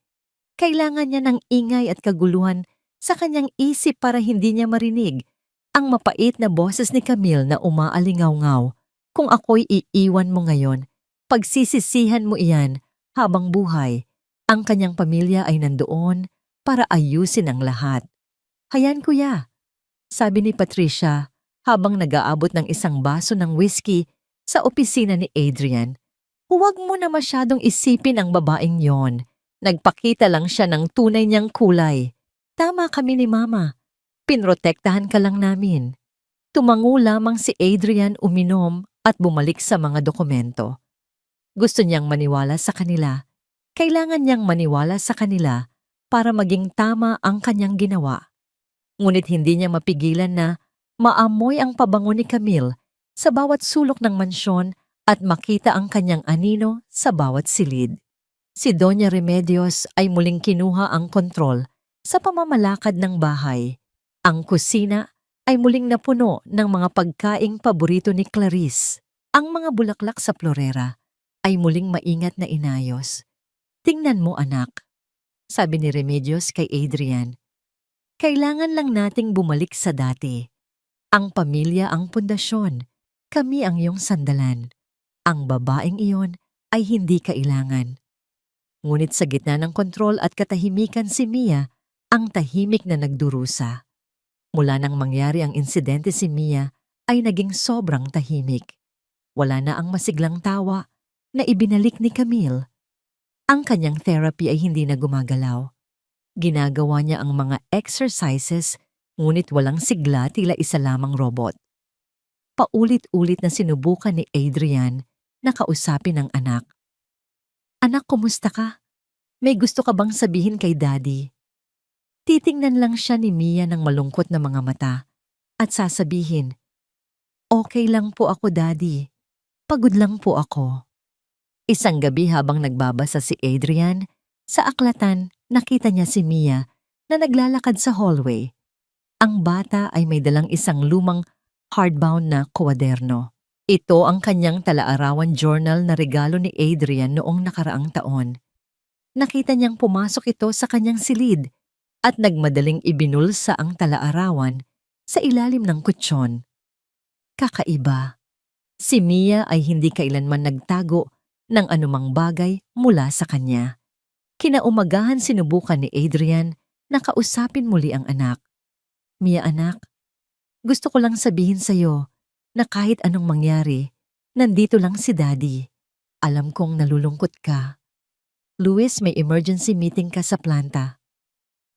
Kailangan niya ng ingay at kaguluhan sa kanyang isip para hindi niya marinig ang mapait na boses ni Camille na umaalingaw-ngaw. Kung ako'y iiwan mo ngayon, pagsisisihan mo iyan habang buhay. Ang kanyang pamilya ay nandoon para ayusin ang lahat. Hayan, kuya, sabi ni Patricia habang nag-aabot ng isang baso ng whiskey sa opisina ni Adrian. Huwag mo na masyadong isipin ang babaeng yon. Nagpakita lang siya ng tunay niyang kulay. Tama kami ni Mama. Pinrotektahan ka lang namin. Tumango lamang si Adrian uminom at bumalik sa mga dokumento. Gusto niyang maniwala sa kanila. Kailangan niyang maniwala sa kanila para maging tama ang kanyang ginawa. Ngunit hindi niya mapigilan na maamoy ang pabango ni Camille sa bawat sulok ng mansyon at makita ang kanyang anino sa bawat silid. Si Doña Remedios ay muling kinuha ang kontrol sa pamamalakad ng bahay. Ang kusina ay muling napuno ng mga pagkaing paborito ni Clarice. Ang mga bulaklak sa florera ay muling maingat na inayos. Tingnan mo anak, sabi ni Remedios kay Adrian. Kailangan lang nating bumalik sa dati. Ang pamilya ang pundasyon. Kami ang iyong sandalan. Ang babaeng iyon ay hindi kailangan. Ngunit sa gitna ng kontrol at katahimikan si Mia, ang tahimik na nagdurusa. Mula nang mangyari ang insidente si Mia ay naging sobrang tahimik. Wala na ang masiglang tawa na ibinalik ni Camille. Ang kanyang therapy ay hindi na gumagalaw. Ginagawa niya ang mga exercises ngunit walang sigla tila isa lamang robot. Paulit-ulit na sinubukan ni Adrian na kausapin ang anak. Anak, kumusta ka? May gusto ka bang sabihin kay Daddy? Titingnan lang siya ni Mia ng malungkot na mga mata at sasabihin, okay lang po ako, Daddy. Pagod lang po ako. Isang gabi habang nagbabasa si Adrian, sa aklatan nakita niya si Mia na naglalakad sa hallway. Ang bata ay may dalang isang lumang hardbound na kwaderno. Ito ang kanyang talaarawan journal na regalo ni Adrian noong nakaraang taon. Nakita niyang pumasok ito sa kanyang silid at nagmadaling ibinulsa ang talaarawan sa ilalim ng kutsyon. Kakaiba. Si Mia ay hindi kailanman nagtago ng anumang bagay mula sa kanya. Kinaumagahan sinubukan ni Adrian na kausapin muli ang anak. Mia anak, gusto ko lang sabihin sa'yo na kahit anong mangyari, nandito lang si Daddy. Alam kong nalulungkot ka. Luis, may emergency meeting ka sa planta.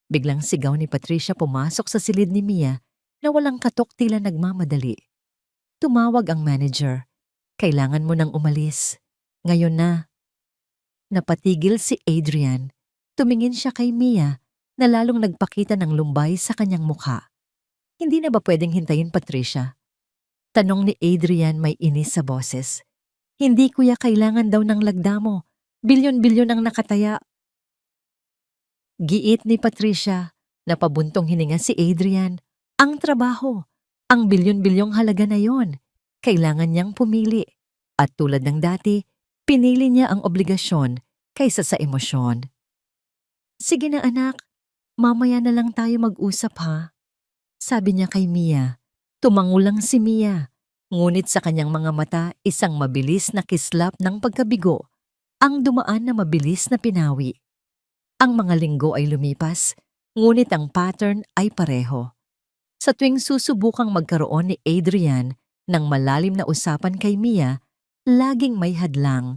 Biglang sigaw ni Patricia pumasok sa silid ni Mia na walang katok tila nagmamadali. Tumawag ang manager. Kailangan mo nang umalis. Ngayon na. Napatigil si Adrian. Tumingin siya kay Mia na lalong nagpakita ng lumbay sa kanyang mukha. Hindi na ba pwedeng hintayin, Patricia? Tanong ni Adrian may inis sa boses. Hindi kuya, kailangan daw ng lagda mo. Bilyon-bilyon ang nakataya. Giit ni Patricia, napabuntong hininga si Adrian. Ang trabaho, ang bilyon-bilyong halaga na yon. Kailangan niyang pumili. At tulad ng dati, pinili niya ang obligasyon kaysa sa emosyon. Sige na anak, mamaya na lang tayo mag-usap ha. Sabi niya kay Mia. Tumango lang si Mia. Ngunit sa kanyang mga mata, isang mabilis na kislap ng pagkabigo. Ang dumaan na mabilis na pinawi. Ang mga linggo ay lumipas, ngunit ang pattern ay pareho. Sa tuwing susubukang magkaroon ni Adrian ng malalim na usapan kay Mia, laging may hadlang.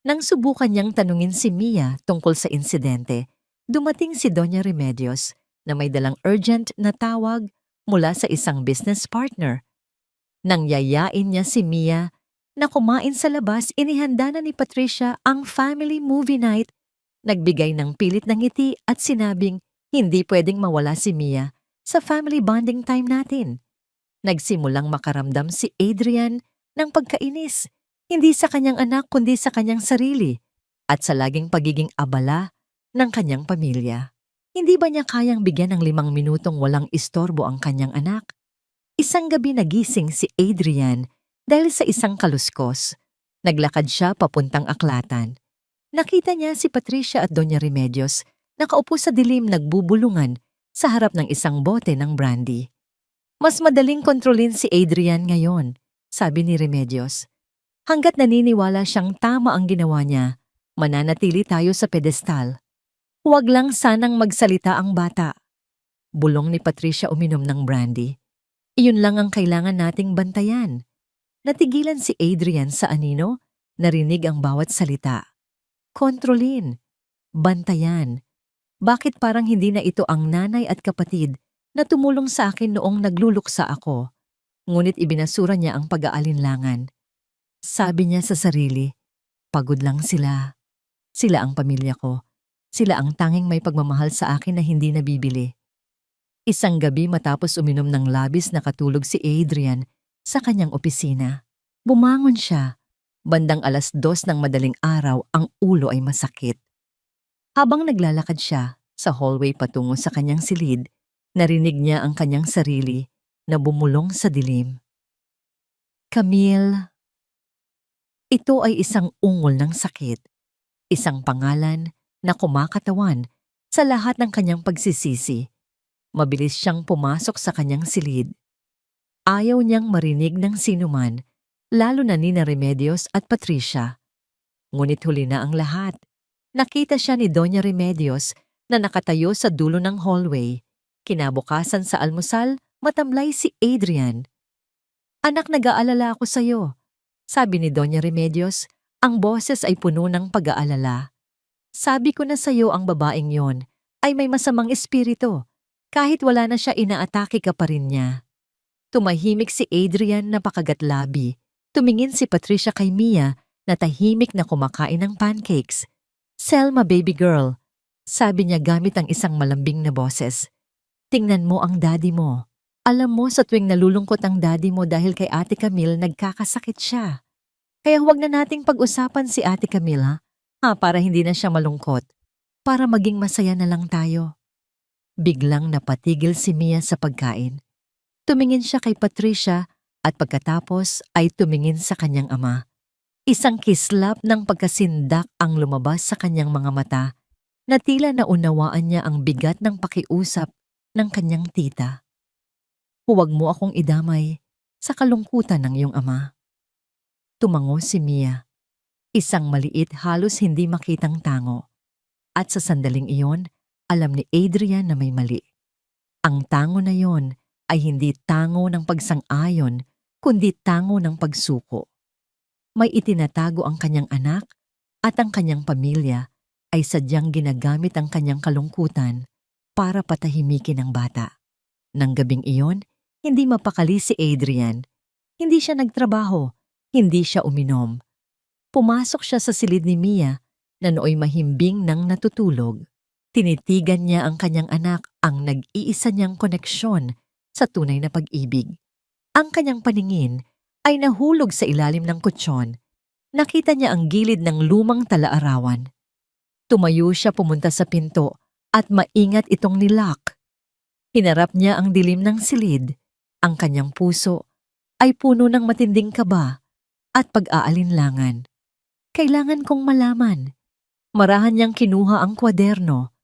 Nang subukan niyang tanungin si Mia tungkol sa insidente, dumating si Doña Remedios na may dalang urgent na tawag mula sa isang business partner. Nang yayain niya si Mia na kumain sa labas, inihanda na ni Patricia ang family movie night. Nagbigay ng pilit ng ngiti at sinabing hindi pwedeng mawala si Mia sa family bonding time natin. Nagsimulang makaramdam si Adrian ng pagkainis, hindi sa kanyang anak kundi sa kanyang sarili at sa laging pagiging abala ng kanyang pamilya. Hindi ba niya kayang bigyan ng 5 minutong walang istorbo ang kanyang anak? Isang gabi nagising si Adrian dahil sa isang kaluskos. Naglakad siya papuntang aklatan. Nakita niya si Patricia at Doña Remedios nakaupo sa dilim nagbubulungan sa harap ng isang bote ng brandy. Mas madaling kontrolin si Adrian ngayon, sabi ni Remedios. Hanggat naniniwala siyang tama ang ginawa niya, mananatili tayo sa pedestal. Huwag lang sanang magsalita ang bata. Bulong ni Patricia uminom ng brandy. Iyon lang ang kailangan nating bantayan. Natigilan si Adrian sa anino, narinig ang bawat salita. Kontrolin. bantayan. Bakit parang hindi na ito ang nanay at kapatid na tumulong sa akin noong nagluluksa ako? Ngunit ibinasura niya ang pag-aalinlangan. Sabi niya sa sarili, pagod lang sila. Sila ang pamilya ko. Sila ang tanging may pagmamahal sa akin na hindi nabibili. Isang gabi matapos uminom ng labis na katulog si Adrian sa kanyang opisina. Bumangon siya. Bandang 2:00 ng madaling araw ang ulo ay masakit. Habang naglalakad siya sa hallway patungo sa kanyang silid, narinig niya ang kanyang sarili na bumulong sa dilim. Camille. Ito ay isang ungol ng sakit. Isang pangalan na kumakatawan sa lahat ng kanyang pagsisisi. Mabilis siyang pumasok sa kanyang silid. Ayaw niyang marinig ng sinuman, lalo na Nina Remedios at Patricia. Ngunit huli na ang lahat. Nakita siya ni Doña Remedios na nakatayo sa dulo ng hallway. Kinabukasan sa almusal, matamlay si Adrian. Anak, nag-aalala ako sa'yo. Sabi ni Doña Remedios, ang boses ay puno ng pag-aalala. Sabi ko na sa'yo ang babaeng yon ay may masamang espiritu. Kahit wala na siya, inaatake ka pa rin niya. Tumahimik si Adrian na pakagatlabi. Tumingin si Patricia kay Mia na tahimik na kumakain ng pancakes. Selma, baby girl, sabi niya gamit ang isang malambing na boses. Tingnan mo ang daddy mo. Alam mo, sa tuwing nalulungkot ang daddy mo dahil kay Ate Camille, nagkakasakit siya. Kaya huwag na nating pag-usapan si Ate Camille, ha? Para hindi na siya malungkot. Para maging masaya na lang tayo. Biglang napatigil si Mia sa pagkain. Tumingin siya kay Patricia at pagkatapos ay tumingin sa kanyang ama. Isang kislap ng pagkasindak ang lumabas sa kanyang mga mata na tila naunawaan niya ang bigat ng pakiusap ng kanyang tita. Huwag mo akong idamay sa kalungkutan ng iyong ama. Tumango si Mia. Isang maliit, halos hindi makitang tango. At sa sandaling iyon, alam ni Adrian na may mali. Ang tango na iyon ay hindi tango ng pagsang-ayon, kundi tango ng pagsuko. May itinatago ang kanyang anak at ang kanyang pamilya ay sadyang ginagamit ang kanyang kalungkutan para patahimikin ang bata. Nang gabing iyon, hindi mapakali si Adrian. Hindi siya nagtrabaho, hindi siya uminom. Pumasok siya sa silid ni Mia na nooy mahimbing nang natutulog. Tinitigan niya ang kanyang anak, ang nag-iisa niyang koneksyon sa tunay na pag-ibig. Ang kanyang paningin ay nahulog sa ilalim ng kutsyon. Nakita niya ang gilid ng lumang talaarawan. Tumayo siya pumunta sa pinto at maingat itong nilock. Hinarap niya ang dilim ng silid. Ang kanyang puso ay puno ng matinding kaba at pag-aalinlangan. Kailangan kong malaman. Marahan niyang kinuha ang kwaderno.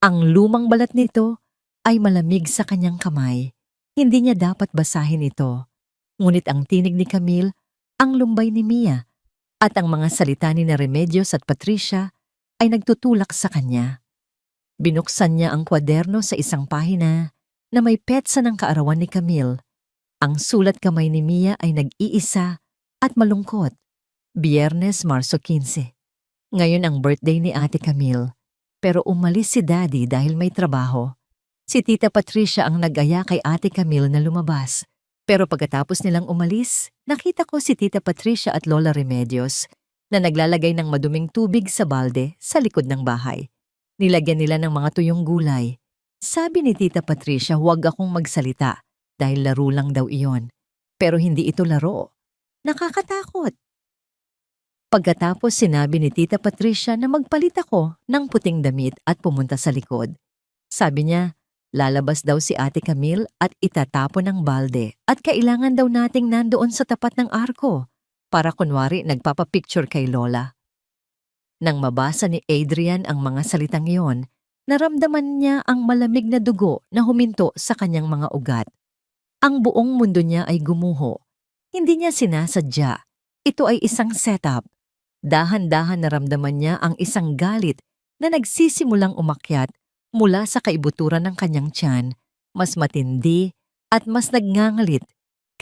Ang lumang balat nito ay malamig sa kanyang kamay. Hindi niya dapat basahin ito. Ngunit ang tinig ni Camille, ang lumbay ni Mia, at ang mga salita ni Remedios at Patricia ay nagtutulak sa kanya. Binuksan niya ang kwaderno sa isang pahina na may petsa ng kaarawan ni Camille. Ang sulat kamay ni Mia ay nag-iisa at malungkot. Biyernes, Marso 15. Ngayon ang birthday ni Ate Camille. Pero umalis si Daddy dahil may trabaho. Si Tita Patricia ang nag-aya kay Ate Camille na lumabas. Pero pagkatapos nilang umalis, nakita ko si Tita Patricia at Lola Remedios na naglalagay ng maduming tubig sa balde sa likod ng bahay. Nilagyan nila ng mga tuyong gulay. Sabi ni Tita Patricia, huwag akong magsalita dahil laro lang daw iyon. Pero hindi ito laro. Nakakatakot. Pagkatapos sinabi ni Tita Patricia na magpalit ako ng puting damit at pumunta sa likod. Sabi niya, lalabas daw si Ate Camille at itatapon ng balde at kailangan daw nating nandoon sa tapat ng arko para kunwari nagpapapicture kay Lola. Nang mabasa ni Adrian ang mga salitang iyon, naramdaman niya ang malamig na dugo na huminto sa kanyang mga ugat. Ang buong mundo niya ay gumuho. Hindi niya sinasadya. Ito ay isang setup. Dahan-dahan naramdaman niya ang isang galit na nagsisimulang umakyat mula sa kaibuturan ng kanyang tiyan, mas matindi at mas nagngangalit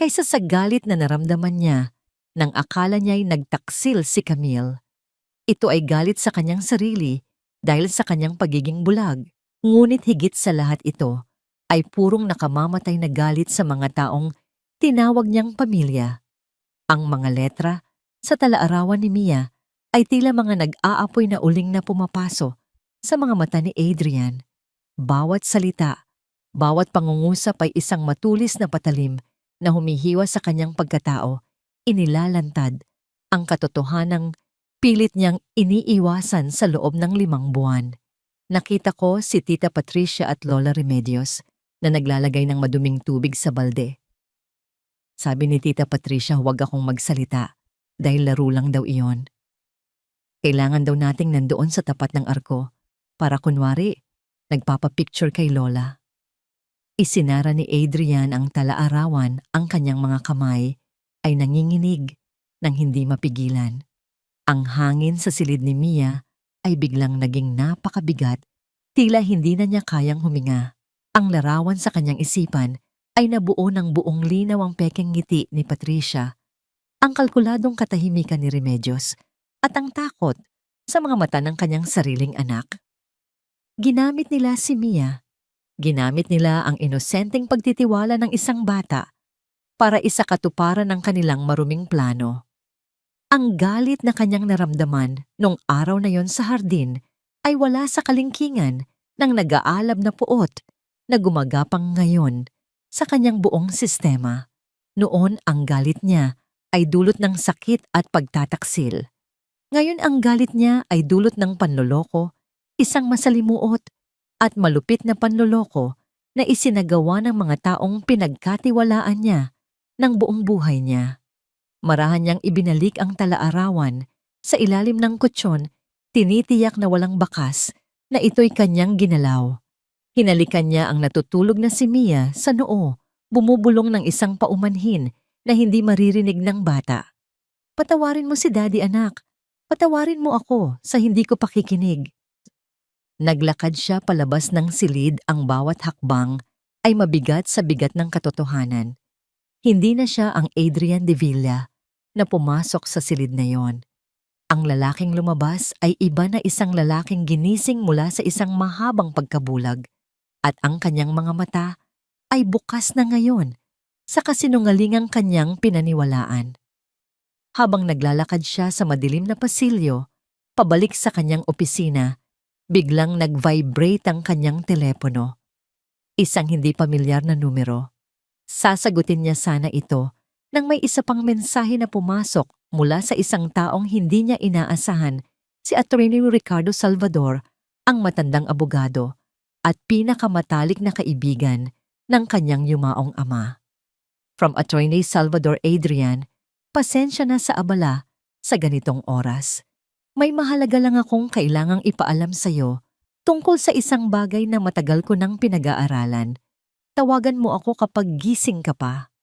kaysa sa galit na naramdaman niya nang akala niya'y nagtaksil si Camille. Ito ay galit sa kanyang sarili dahil sa kanyang pagiging bulag. Ngunit higit sa lahat ito ay purong nakamamatay na galit sa mga taong tinawag niyang pamilya. Ang mga letra sa talaarawan ni Mia ay tila mga nag-aapoy na uling na pumapaso sa mga mata ni Adrian. Bawat salita, bawat pangungusap ay isang matulis na patalim na humihiwa sa kanyang pagkatao, inilalantad ang katotohanang pilit niyang iniiwasan sa loob ng 5 buwan. Nakita ko si Tita Patricia at Lola Remedios na naglalagay ng maduming tubig sa balde. Sabi ni Tita Patricia huwag akong magsalita dahil laro lang daw iyon. Kailangan daw nating nandoon sa tapat ng arko para kunwari nagpapapicture kay Lola. Isinara ni Adrian ang talaarawan, ang kanyang mga kamay ay nanginginig nang hindi mapigilan. Ang hangin sa silid ni Mia ay biglang naging napakabigat, tila hindi na niya kayang huminga. Ang larawan sa kanyang isipan ay nabuo ng buong linaw ang pekeng ngiti ni Patricia, ang kalkuladong katahimikan ni Remedios, at ang takot sa mga mata ng kanyang sariling anak. Ginamit nila si Mia. Ginamit nila ang inosenteng pagtitiwala ng isang bata para isakatuparan ng kanilang maruming plano. Ang galit na kanyang naramdaman nung araw na yon sa hardin ay wala sa kalingkingan ng nag-aalab na puot na gumagapang ngayon sa kanyang buong sistema. Noon ang galit niya ay dulot ng sakit at pagtataksil. Ngayon ang galit niya ay dulot ng panloloko, isang masalimuot at malupit na panloloko na isinagawa ng mga taong pinagkatiwalaan niya ng buong buhay niya. Marahan niyang ibinalik ang talaarawan sa ilalim ng kutsyon, tinitiyak na walang bakas na ito'y kanyang ginalaw. Hinalikan niya ang natutulog na si Mia sa noo, bumubulong ng isang paumanhin na hindi maririnig ng bata. Patawarin mo si Daddy, anak. Patawarin mo ako sa hindi ko pakikinig. Naglakad siya palabas ng silid, ang bawat hakbang ay mabigat sa bigat ng katotohanan. Hindi na siya ang Adrian de Villa na pumasok sa silid na yon. Ang lalaking lumabas ay iba na isang lalaking ginising mula sa isang mahabang pagkabulag at ang kanyang mga mata ay bukas na ngayon sa kasinungalingang kanyang pinaniwalaan. Habang naglalakad siya sa madilim na pasilyo, pabalik sa kanyang opisina, biglang nag-vibrate ang kanyang telepono. Isang hindi pamilyar na numero. Sasagutin niya sana ito nang may isa pang mensahe na pumasok mula sa isang taong hindi niya inaasahan, si Attorney Ricardo Salvador, ang matandang abogado at pinakamatalik na kaibigan ng kanyang yumaong ama. From Attorney Salvador: Adrian, pasensya na sa abala sa ganitong oras. May mahalaga lang akong kailangang ipaalam sa'yo tungkol sa isang bagay na matagal ko nang pinag-aaralan. Tawagan mo ako kapag gising ka pa.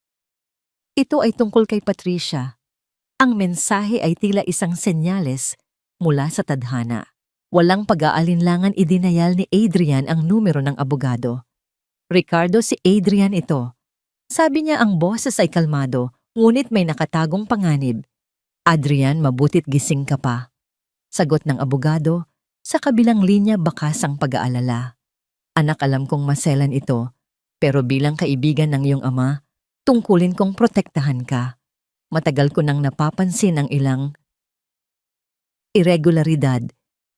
Ito ay tungkol kay Patricia. Ang mensahe ay tila isang senyales mula sa tadhana. Walang pag-aalinlangan idinayal ni Adrian ang numero ng abogado. Ricardo, si Adrian ito. Sabi niya ang boses ay kalmado, ngunit may nakatagong panganib. Adrian, mabutit gising ka pa. Sagot ng abogado, sa kabilang linya bakas ang pag-aalala. Anak, alam kong maselan ito, pero bilang kaibigan ng iyong ama, tungkulin kong protektahan ka. Matagal ko nang napapansin ang ilang irregularidad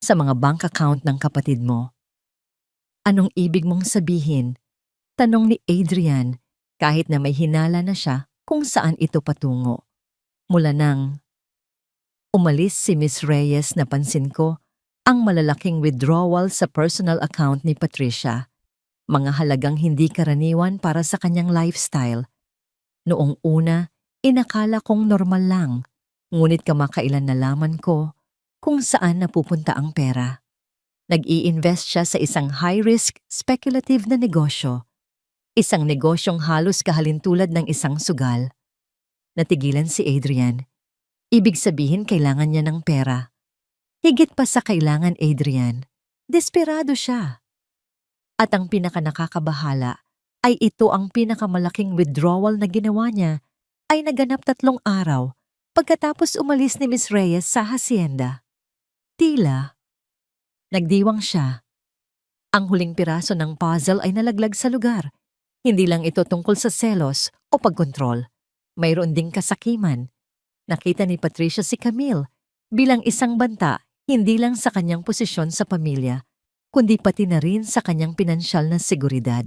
sa mga bank account ng kapatid mo. Anong ibig mong sabihin? Tanong ni Adrian, kahit na may hinala na siya kung saan ito patungo. Mula nang umalis si Miss Reyes, napansin ko ang malalaking withdrawal sa personal account ni Patricia. Mga halagang hindi karaniwan para sa kanyang lifestyle. Noong una, inakala kong normal lang, ngunit kamakailan nalaman ko kung saan napupunta ang pera. Nag-i-invest siya sa isang high-risk, speculative na negosyo. Isang negosyong halos kahalintulad ng isang sugal. Natigilan si Adrian. Ibig sabihin kailangan niya ng pera. Higit pa sa kailangan, Adrian, desperado siya. At ang pinakanakakabahala ay ito, ang pinakamalaking withdrawal na ginawa niya ay naganap 3 araw pagkatapos umalis ni Miss Reyes sa hacienda. Tila Nagdiwang siya. Ang huling piraso ng puzzle ay nalaglag sa lugar. Hindi lang ito tungkol sa selos o pagkontrol. Mayroon ding kasakiman. Nakita ni Patricia si Camille bilang isang banta hindi lang sa kanyang posisyon sa pamilya, kundi pati na rin sa kanyang pinansyal na seguridad.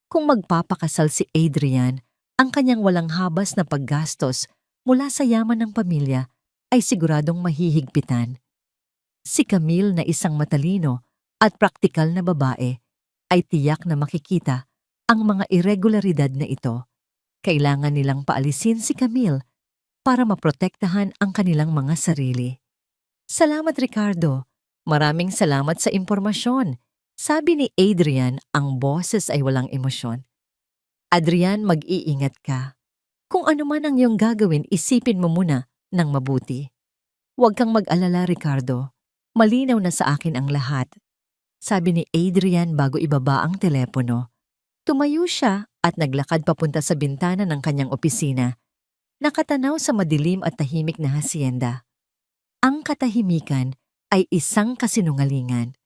Kung magpapakasal si Adrian, ang kanyang walang habas na paggastos mula sa yaman ng pamilya ay siguradong mahihigpitan. Si Camille na isang matalino at praktikal na babae ay tiyak na makikita ang mga irregularidad na ito. Kailangan nilang paalisin si Camille para maprotektahan ang kanilang mga sarili. Salamat Ricardo. Maraming salamat sa impormasyon. Sabi ni Adrian, ang boses ay walang emosyon. Adrian, mag-iingat ka. Kung ano man ang iyong gagawin, isipin mo muna ng mabuti. Huwag kang mag-alala, Ricardo. Malinaw na sa akin ang lahat. Sabi ni Adrian bago ibaba ang telepono. Tumayo siya at naglakad papunta sa bintana ng kanyang opisina. Nakatanaw sa madilim at tahimik na hasyenda. Ang katahimikan ay isang kasinungalingan.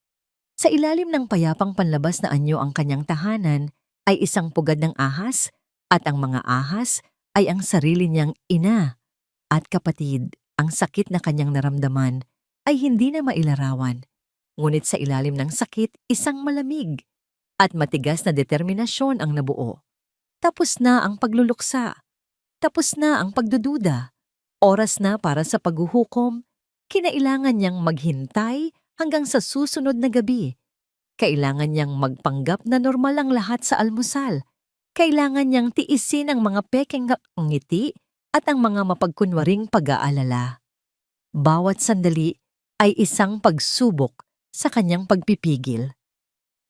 Sa ilalim ng payapang panlabas na anyo ang kanyang tahanan ay isang pugad ng ahas at ang mga ahas ay ang sarili niyang ina at kapatid. Ang sakit na kanyang naramdaman ay hindi na mailarawan. Ngunit sa ilalim ng sakit, isang malamig at matigas na determinasyon ang nabuo. Tapos na ang pagluluksa. Tapos na ang pagdududa. Oras na para sa paghuhukom. Kinailangan niyang maghintay hanggang sa susunod na gabi. Kailangan niyang magpanggap na normal ang lahat sa almusal. Kailangan niyang tiisin ang mga pekeng ngiti at ang mga mapagkunwaring pag-aalala. Bawat sandali ay isang pagsubok sa kanyang pagpipigil.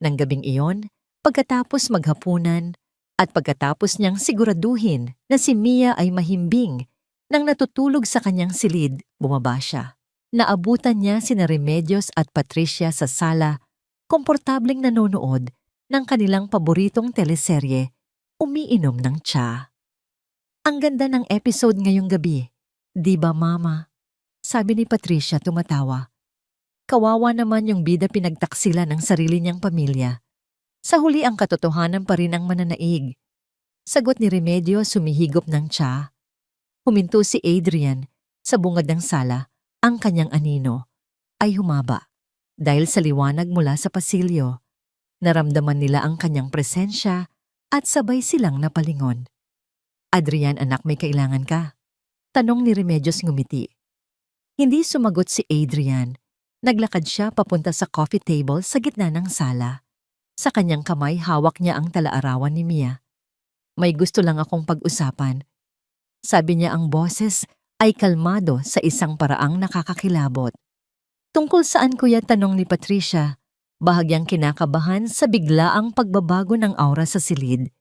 Nang gabing iyon, pagkatapos maghapunan at pagkatapos niyang siguraduhin na si Mia ay mahimbing, nang natutulog sa kanyang silid, bumaba siya. Naabutan niya sina Remedios at Patricia sa sala, komportableng nanonood ng kanilang paboritong teleserye, umiinom ng tsa. Ang ganda ng episode ngayong gabi, di ba mama? Sabi ni Patricia tumatawa. Kawawa naman yung bida pinagtaksila ng sarili niyang pamilya. Sa huli ang katotohanan pa rin ang mananaig. Sagot ni Remedios sumihigop ng tsa. Huminto si Adrian sa bungad ng sala. Ang kanyang anino ay humaba dahil sa liwanag mula sa pasilyo. Naramdaman nila ang kanyang presensya at sabay silang napalingon. Adrian, anak, may kailangan ka? Tanong ni Remedios ngumiti. Hindi sumagot si Adrian. Naglakad siya papunta sa coffee table sa gitna ng sala. Sa kanyang kamay hawak niya ang talaarawan ni Mia. May gusto lang akong pag-usapan. Sabi niya, ang boses ay kalmado sa isang paraang nakakakilabot. Tungkol saan kuya, tanong ni Patricia, bahagyang kinakabahan sa biglaang pagbabago ng aura sa silid.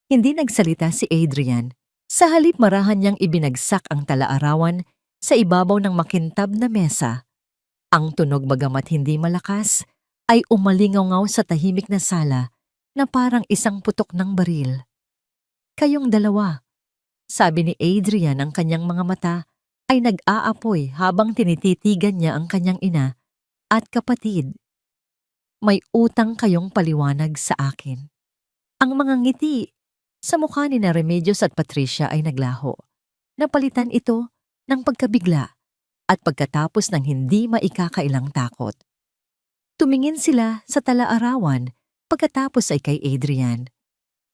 Hindi nagsalita si Adrian. Sa halip marahan niyang ibinagsak ang talaarawan sa ibabaw ng makintab na mesa. Ang tunog bagamat hindi malakas ay umalingaw sa tahimik na sala na parang isang putok ng baril. Kayong dalawa. Sabi ni Adrian, ang kanyang mga mata ay nag-aapoy habang tinititigan niya ang kanyang ina at kapatid. May utang kayong paliwanag sa akin. Ang mga ngiti sa mukha ni Remedios at Patricia ay naglaho. Napalitan ito ng pagkabigla at pagkatapos ng hindi maikakailang takot. Tumingin sila sa talaarawan pagkatapos ay kay Adrian.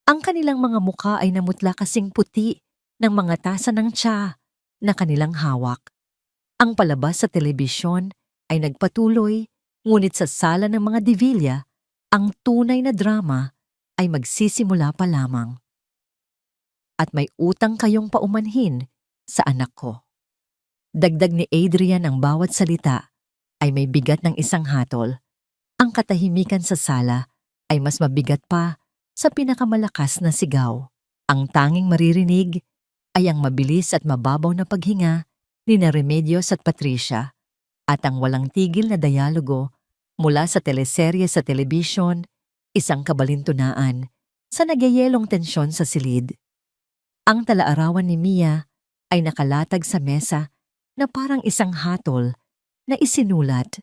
Ang kanilang mga mukha ay namutla kasing puti ng mga tasa ng tsa na kanilang hawak. Ang palabas sa telebisyon ay nagpatuloy, ngunit sa sala ng mga Divilla, ang tunay na drama ay magsisimula pa lamang. At may utang kayong paumanhin sa anak ko. Dagdag ni Adrian, ang bawat salita ay may bigat ng isang hatol. Ang katahimikan sa sala ay mas mabigat pa sa pinakamalakas na sigaw. Ang tanging maririnig ay ang mabilis at mababaw na paghinga ni Remedios at Patricia at ang walang tigil na dialogo mula sa teleserye sa telebisyon, isang kabalintunaan sa nagyayelong tensyon sa silid. Ang talaarawan ni Mia ay nakalatag sa mesa na parang isang hatol na isinulat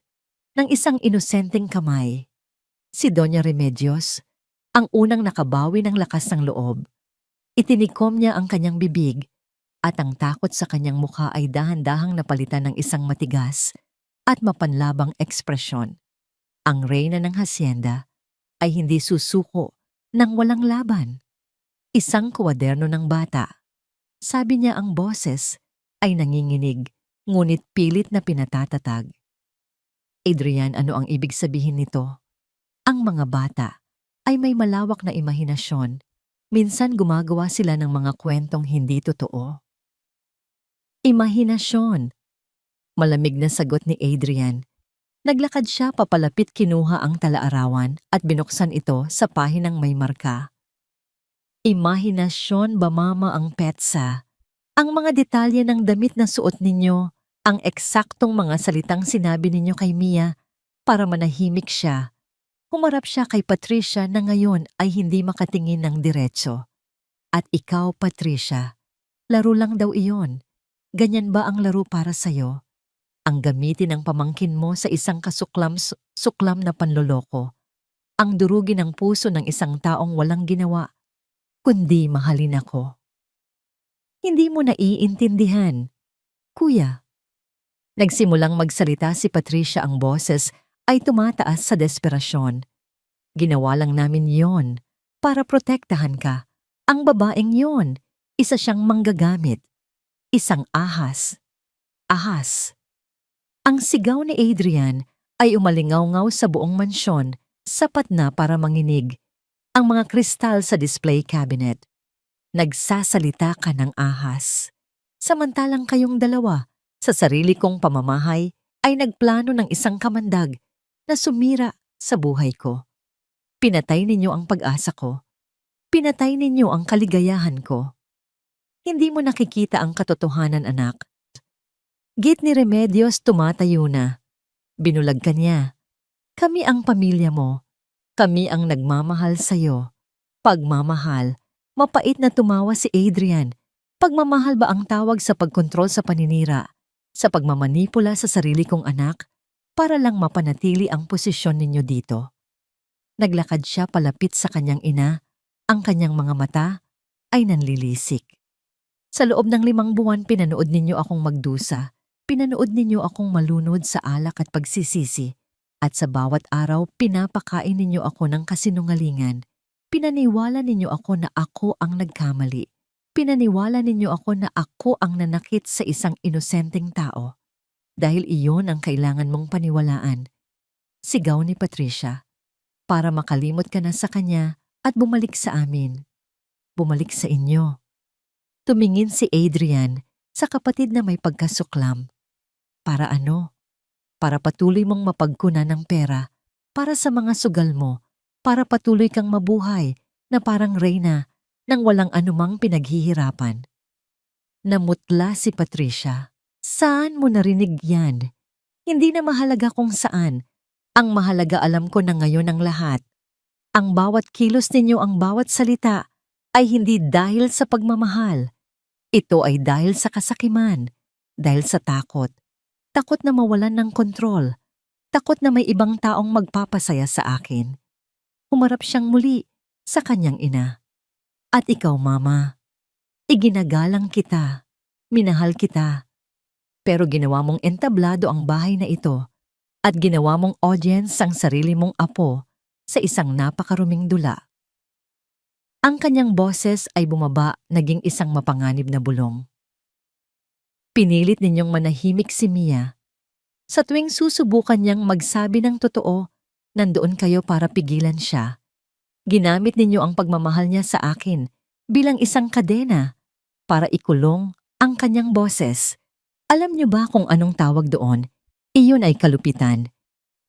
ng isang inosenteng kamay. Si Doña Remedios, ang unang nakabawi ng lakas ng loob. Itinikom niya ang kanyang bibig at ang takot sa kanyang mukha ay dahan-dahang napalitan ng isang matigas at mapanlabang ekspresyon. Ang reyna ng hasyenda ay hindi susuko ng walang laban. Isang kwaderno ng bata. Sabi niya ang boses ay nanginginig, ngunit pilit na pinatatatag. Adrian, ano ang ibig sabihin nito? Ang mga bata ay may malawak na imahinasyon. Minsan gumagawa sila ng mga kwentong hindi totoo. Imahinasyon. Malamig na sagot ni Adrian. Naglakad siya papalapit, kinuha ang talaarawan at binuksan ito sa pahinang may marka. Imahinasyon ba mama ang petsa? Ang mga detalye ng damit na suot ninyo, ang eksaktong mga salitang sinabi ninyo kay Mia para manahimik siya. Humarap siya kay Patricia na ngayon ay hindi makatingin ng diretso. At ikaw, Patricia, laro lang daw iyon. Ganyan ba ang laro para sa'yo? Ang gamitin ng pamangkin mo sa isang suklam na panloloko. Ang durugin ng puso ng isang taong walang ginawa, kundi mahalin ako. Hindi mo naiintindihan. Kuya. Nagsimulang magsalita si Patricia, ang boses ay tumataas sa desperasyon. Ginawa lang namin yon para protektahan ka. Ang babaeng yon, isa siyang manggagamit. Isang ahas. Ahas. Ang sigaw ni Adrian ay umalingaw-ngaw sa buong mansyon, sapat na para manginig. Ang mga kristal sa display cabinet. Nagsasalita ka ng ahas. Samantalang kayong dalawa, sa sarili kong pamamahay, ay nagplano ng isang kamandag na sumira sa buhay ko. Pinatay ninyo ang pag-asa ko. Pinatay ninyo ang kaligayahan ko. Hindi mo nakikita ang katotohanan, anak. Git ni Remedios tumatayo na. Binulag ka niya. Kami ang pamilya mo. Kami ang nagmamahal sa'yo. Pagmamahal. Mapait na tumawa si Adrian. Pagmamahal ba ang tawag sa pagkontrol sa paninira? Sa pagmamanipula sa sarili kong anak? Para lang mapanatili ang posisyon ninyo dito. Naglakad siya palapit sa kanyang ina. Ang kanyang mga mata ay nanlilisik. Sa loob ng 5 buwan pinanood ninyo akong magdusa. Pinanood ninyo akong malunod sa alak at pagsisisi. At sa bawat araw pinapakain ninyo ako ng kasinungalingan. Pinaniwala ninyo ako na ako ang nagkamali. Pinaniwala ninyo ako na ako ang nanakit sa isang inosenteng tao. Dahil iyon ang kailangan mong paniwalaan. Sigaw ni Patricia. Para makalimot ka na sa kanya at bumalik sa amin. Bumalik sa inyo. Tumingin si Adrian sa kapatid na may pagkasuklam. Para ano? Para patuloy mong mapagkunan ng pera, para sa mga sugal mo, para patuloy kang mabuhay na parang reyna nang walang anumang pinaghihirapan. Namutla si Patricia. Saan mo narinig yan? Hindi na mahalaga kung saan. Ang mahalaga alam ko na ngayon ang lahat. Ang bawat kilos ninyo, ang bawat salita ay hindi dahil sa pagmamahal. Ito ay dahil sa kasakiman, dahil sa takot. Takot na mawalan ng kontrol. Takot na may ibang taong magpapasaya sa akin. Humarap siyang muli sa kanyang ina. At ikaw, mama, iginagalang kita, minahal kita. Pero ginawa mong entablado ang bahay na ito at ginawa mong audience ang sarili mong apo sa isang napakaruming dula. Ang kanyang boses ay bumaba, naging isang mapanganib na bulong. Pinilit ninyong manahimik si Mia. Sa tuwing susubukan niyang magsabi ng totoo, nandoon kayo para pigilan siya. Ginamit ninyo ang pagmamahal niya sa akin bilang isang kadena para ikulong ang kanyang boses. Alam niyo ba kung anong tawag doon? Iyon ay kalupitan.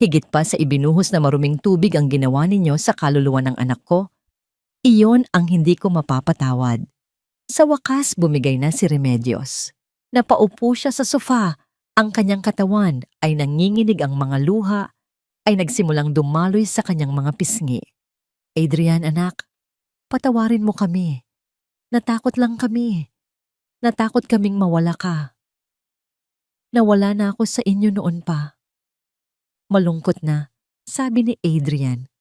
Higit pa sa ibinuhos na maruming tubig ang ginawa ninyo sa kaluluwa ng anak ko. Iyon ang hindi ko mapapatawad. Sa wakas bumigay na si Remedios. Napaupo siya sa sofa. Ang kanyang katawan ay nanginginig, ang mga luha ay nagsimulang dumaloy sa kanyang mga pisngi. Adrian, anak, patawarin mo kami. Natakot lang kami. Natakot kaming mawala ka. Nawala na ako sa inyo noon pa. Malungkot na, sabi ni Adrian.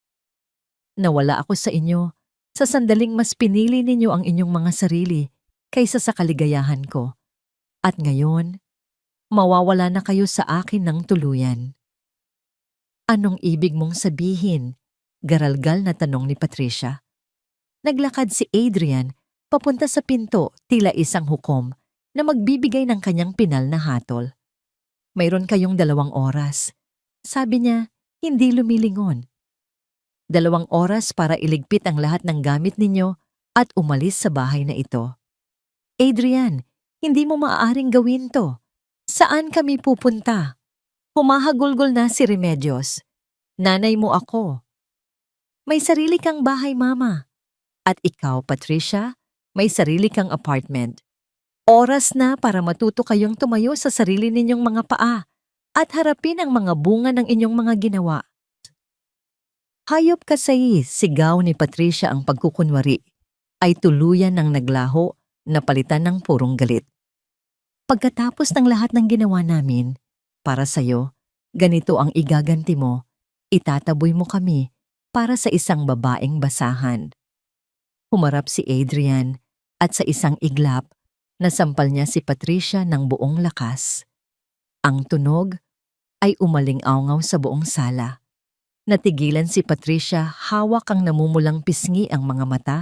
Nawala ako sa inyo sa sandaling mas pinili ninyo ang inyong mga sarili kaysa sa kaligayahan ko. At ngayon, mawawala na kayo sa akin ng tuluyan. Anong ibig mong sabihin? Garalgal na tanong ni Patricia. Naglakad si Adrian papunta sa pinto, tila isang hukom na magbibigay ng kanyang pinal na hatol. Mayroon kayong 2 oras. Sabi niya, hindi lumilingon. 2 oras para iligpit ang lahat ng gamit ninyo at umalis sa bahay na ito. Adrian, hindi mo maaaring gawin to. Saan kami pupunta? Humahagulgol na si Remedios. Nanay mo ako. May sarili kang bahay, Mama. At ikaw, Patricia, may sarili kang apartment. Oras na para matuto kayong tumayo sa sarili ninyong mga paa at harapin ang mga bunga ng inyong mga ginawa. Hayop kasay, sigaw ni Patricia ang pagkukunwari, ay tuluyan ng naglaho na palitan ng purong galit. Pagkatapos ng lahat ng ginawa namin, para sa'yo, ganito ang igaganti mo, itataboy mo kami para sa isang babaeng basahan. Humarap si Adrian at sa isang iglap, nasampal niya si Patricia ng buong lakas. Ang tunog ay umaling-awngaw sa buong sala. Natigilan si Patricia, hawak ang namumulang pisngi, ang mga mata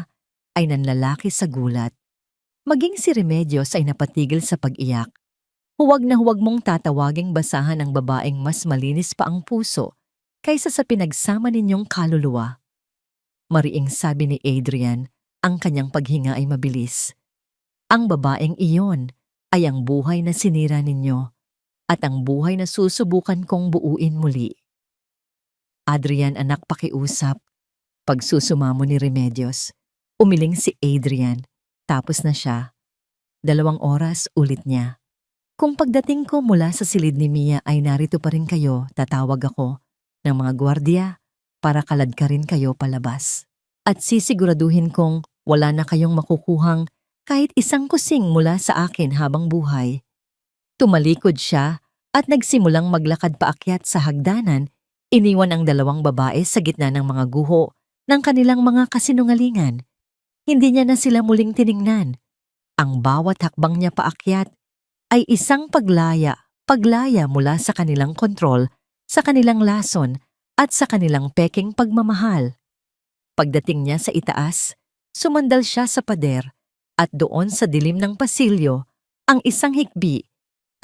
ay nanlalaki sa gulat. Maging si Remedios ay napatigil sa pag-iyak. Huwag na huwag mong tatawaging basahan ang babaeng mas malinis pa ang puso kaysa sa pinagsama ninyong kaluluwa. Mariing sabi ni Adrian, ang kanyang paghinga ay mabilis. Ang babaeng iyon ay ang buhay na sinira ninyo at ang buhay na susubukan kong buuin muli. Adrian, anak, pakiusap. Pagsusumamo ni Remedios, umiling si Adrian, tapos na siya. 2 oras ulit niya. Kung pagdating ko mula sa silid ni Mia ay narito pa rin kayo, tatawag ako ng mga gwardiya para kaladkarin kayo palabas. At sisiguraduhin kong wala na kayong makukuhang kahit isang kusing mula sa akin habang buhay. Tumalikod siya at nagsimulang maglakad paakyat sa hagdanan. Iniwan ang 2 babae sa gitna ng mga guho ng kanilang mga kasinungalingan. Hindi niya na sila muling tiningnan. Ang bawat hakbang niya paakyat ay isang paglaya mula sa kanilang kontrol, sa kanilang lason at sa kanilang peking pagmamahal. Pagdating niya sa itaas, sumandal siya sa pader at doon sa dilim ng pasilyo, ang isang hikbi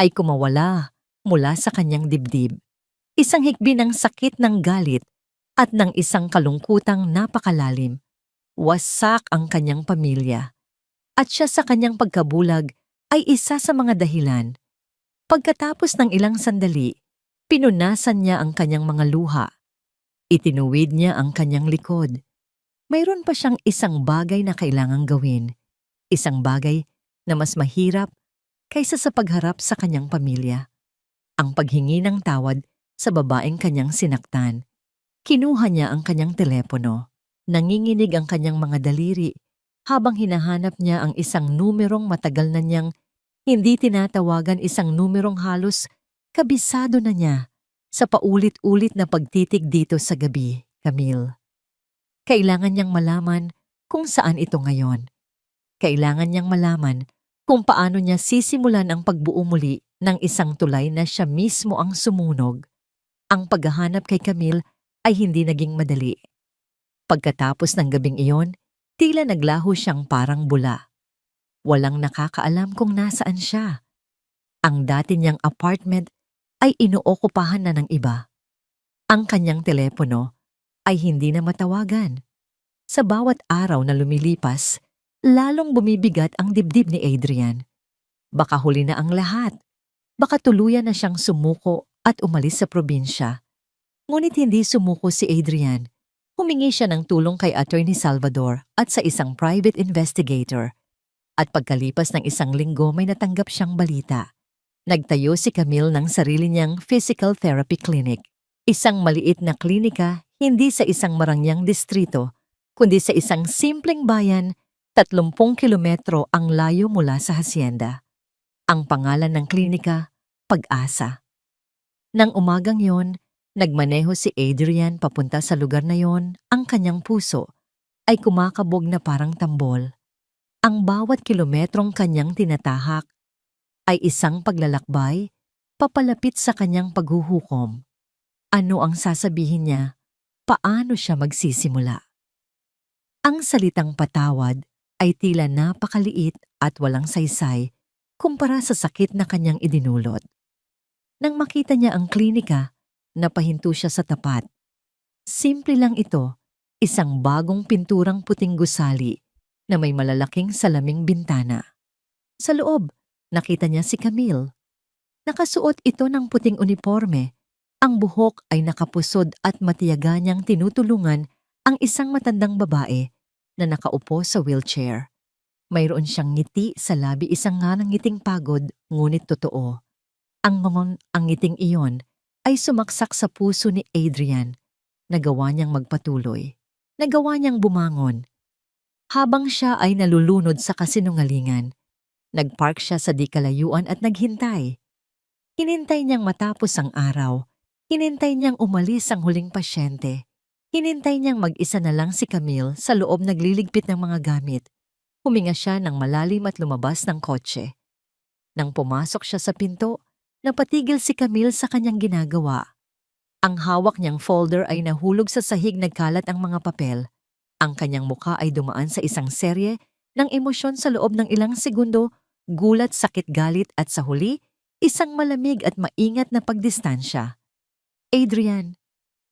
ay kumawala mula sa kanyang dibdib. Isang hikbi ng sakit, ng galit at ng isang kalungkutang napakalalim. Wasak ang kanyang pamilya. At siya sa kanyang pagkabulag ay isa sa mga dahilan. Pagkatapos ng ilang sandali, pinunasan niya ang kanyang mga luha. Itinuwid niya ang kanyang likod. Mayroon pa siyang isang bagay na kailangang gawin. Isang bagay na mas mahirap kaysa sa pagharap sa kanyang pamilya. Ang paghingi ng tawad sa babaeng kanyang sinaktan. Kinuha niya ang kanyang telepono. Nanginginig ang kanyang mga daliri habang hinahanap niya ang isang numerong matagal na niyang hindi tinatawagan, isang numerong halos kabisado na niya sa paulit-ulit na pagtitig dito sa gabi, Camille. Kailangan niyang malaman kung saan ito ngayon. Kailangan niyang malaman kung paano niya sisimulan ang pagbuo muli ng isang tulay na siya mismo ang sumunog. Ang paghahanap kay Camille ay hindi naging madali. Pagkatapos ng gabing iyon, tila naglaho siyang parang bula. Walang nakakaalam kung nasaan siya. Ang dati niyang apartment ay inookupahan na ng iba. Ang kanyang telepono ay hindi na matawagan. Sa bawat araw na lumilipas, lalong bumibigat ang dibdib ni Adrian. Baka huli na ang lahat. Baka tuluyan na siyang sumuko at umalis sa probinsya. Ngunit hindi sumuko si Adrian. Humingi siya ng tulong kay Attorney Salvador at sa isang private investigator. At pagkalipas ng 1 linggo may natanggap siyang balita. Nagtayo si Camille ng sarili niyang physical therapy clinic. Isang maliit na klinika, hindi sa isang marangyang distrito, kundi sa isang simpleng bayan, 30 kilometro ang layo mula sa hasyenda. Ang pangalan ng klinika, Pag-asa. Nang umagang yon, Nagmaneho si Adrian papunta sa lugar na yon, ang kanyang puso ay kumakabog na parang tambol. Ang bawat kilometrong kanyang tinatahak ay isang paglalakbay papalapit sa kanyang paghuhukom. Ano ang sasabihin niya? Paano siya magsisimula? Ang salitang patawad ay tila napakaliit at walang saysay kumpara sa sakit na kanyang idinulot. Nang makita niya ang klinika, napahinto siya sa tapat. Simple lang ito, isang bagong pinturang puting gusali na may malalaking salaming bintana. Sa loob, nakita niya si Camille. Nakasuot ito ng puting uniforme. Ang buhok ay nakapusod at matiyaga niyang tinutulungan ang isang matandang babae na nakaupo sa wheelchair. Mayroon siyang ngiti sa labi, isang nga ng ngiting pagod ngunit totoo. Ang ngiting iyon ay sumaksak sa puso ni Adrian. Nagawa niyang magpatuloy. Nagawa niyang bumangon. Habang siya ay nalulunod sa kasinungalingan, nagpark siya sa di kalayuan at naghintay. Hinintay niyang matapos ang araw. Hinintay niyang umalis ang huling pasyente. Hinintay niyang mag-isa na lang si Camille sa loob nagliligpit ng mga gamit. Huminga siya ng malalim at lumabas ng kotse. Nang pumasok siya sa pinto, napatigil si Camille sa kanyang ginagawa. Ang hawak niyang folder ay nahulog sa sahig, nagkalat ang mga papel. Ang kanyang mukha ay dumaan sa isang serye ng emosyon sa loob ng ilang segundo, gulat, sakit, galit at sa huli, isang malamig at maingat na pagdistansya. Adrian,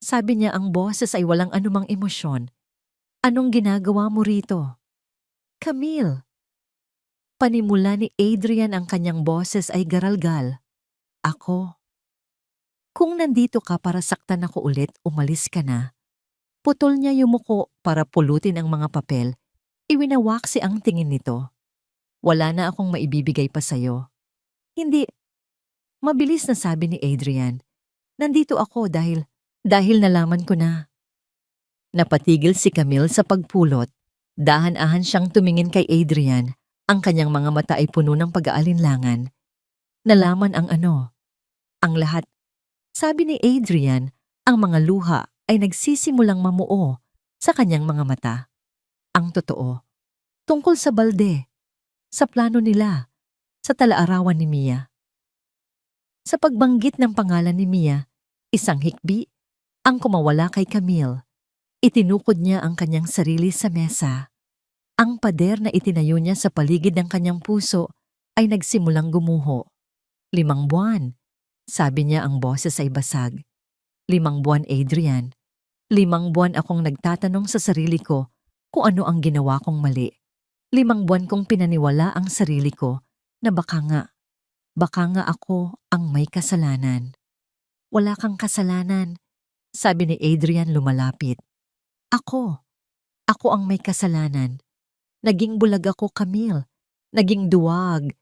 sabi niya, ang boses ay walang anumang emosyon. Anong ginagawa mo rito? Camille. Panimula ni Adrian, ang kanyang boses ay garalgal. Ako. Kung nandito ka para saktan ako ulit, umalis ka na. Putol niya yumuko para pulutin ang mga papel. Iwinawaksi ang tingin nito. Wala na akong maibibigay pa sa'yo. Hindi. Mabilis na sabi ni Adrian. Nandito ako dahil nalaman ko na. Napatigil si Camille sa pagpulot. Dahan-dahan siyang tumingin kay Adrian. Ang kanyang mga mata ay puno ng pag-aalinlangan. Nalaman ang ano? Ang lahat. Sabi ni Adrian, ang mga luha ay nagsisimulang mamuo sa kanyang mga mata. Ang totoo. Tungkol sa balde. Sa plano nila. Sa talaarawan ni Mia. Sa pagbanggit ng pangalan ni Mia, isang hikbi ang kumawala kay Camille. Itinukod niya ang kanyang sarili sa mesa. Ang pader na itinayo niya sa paligid ng kanyang puso ay nagsimulang gumuho. 5 buwan. Sabi niya, ang boses ay basag. 5 buwan, Adrian. 5 buwan akong nagtatanong sa sarili ko kung ano ang ginawa kong mali. 5 buwan kong pinaniwala ang sarili ko na baka nga ako ang may kasalanan. Wala kang kasalanan, sabi ni Adrian lumalapit. Ako ang may kasalanan. Naging bulag ako, Camille. Naging duwag.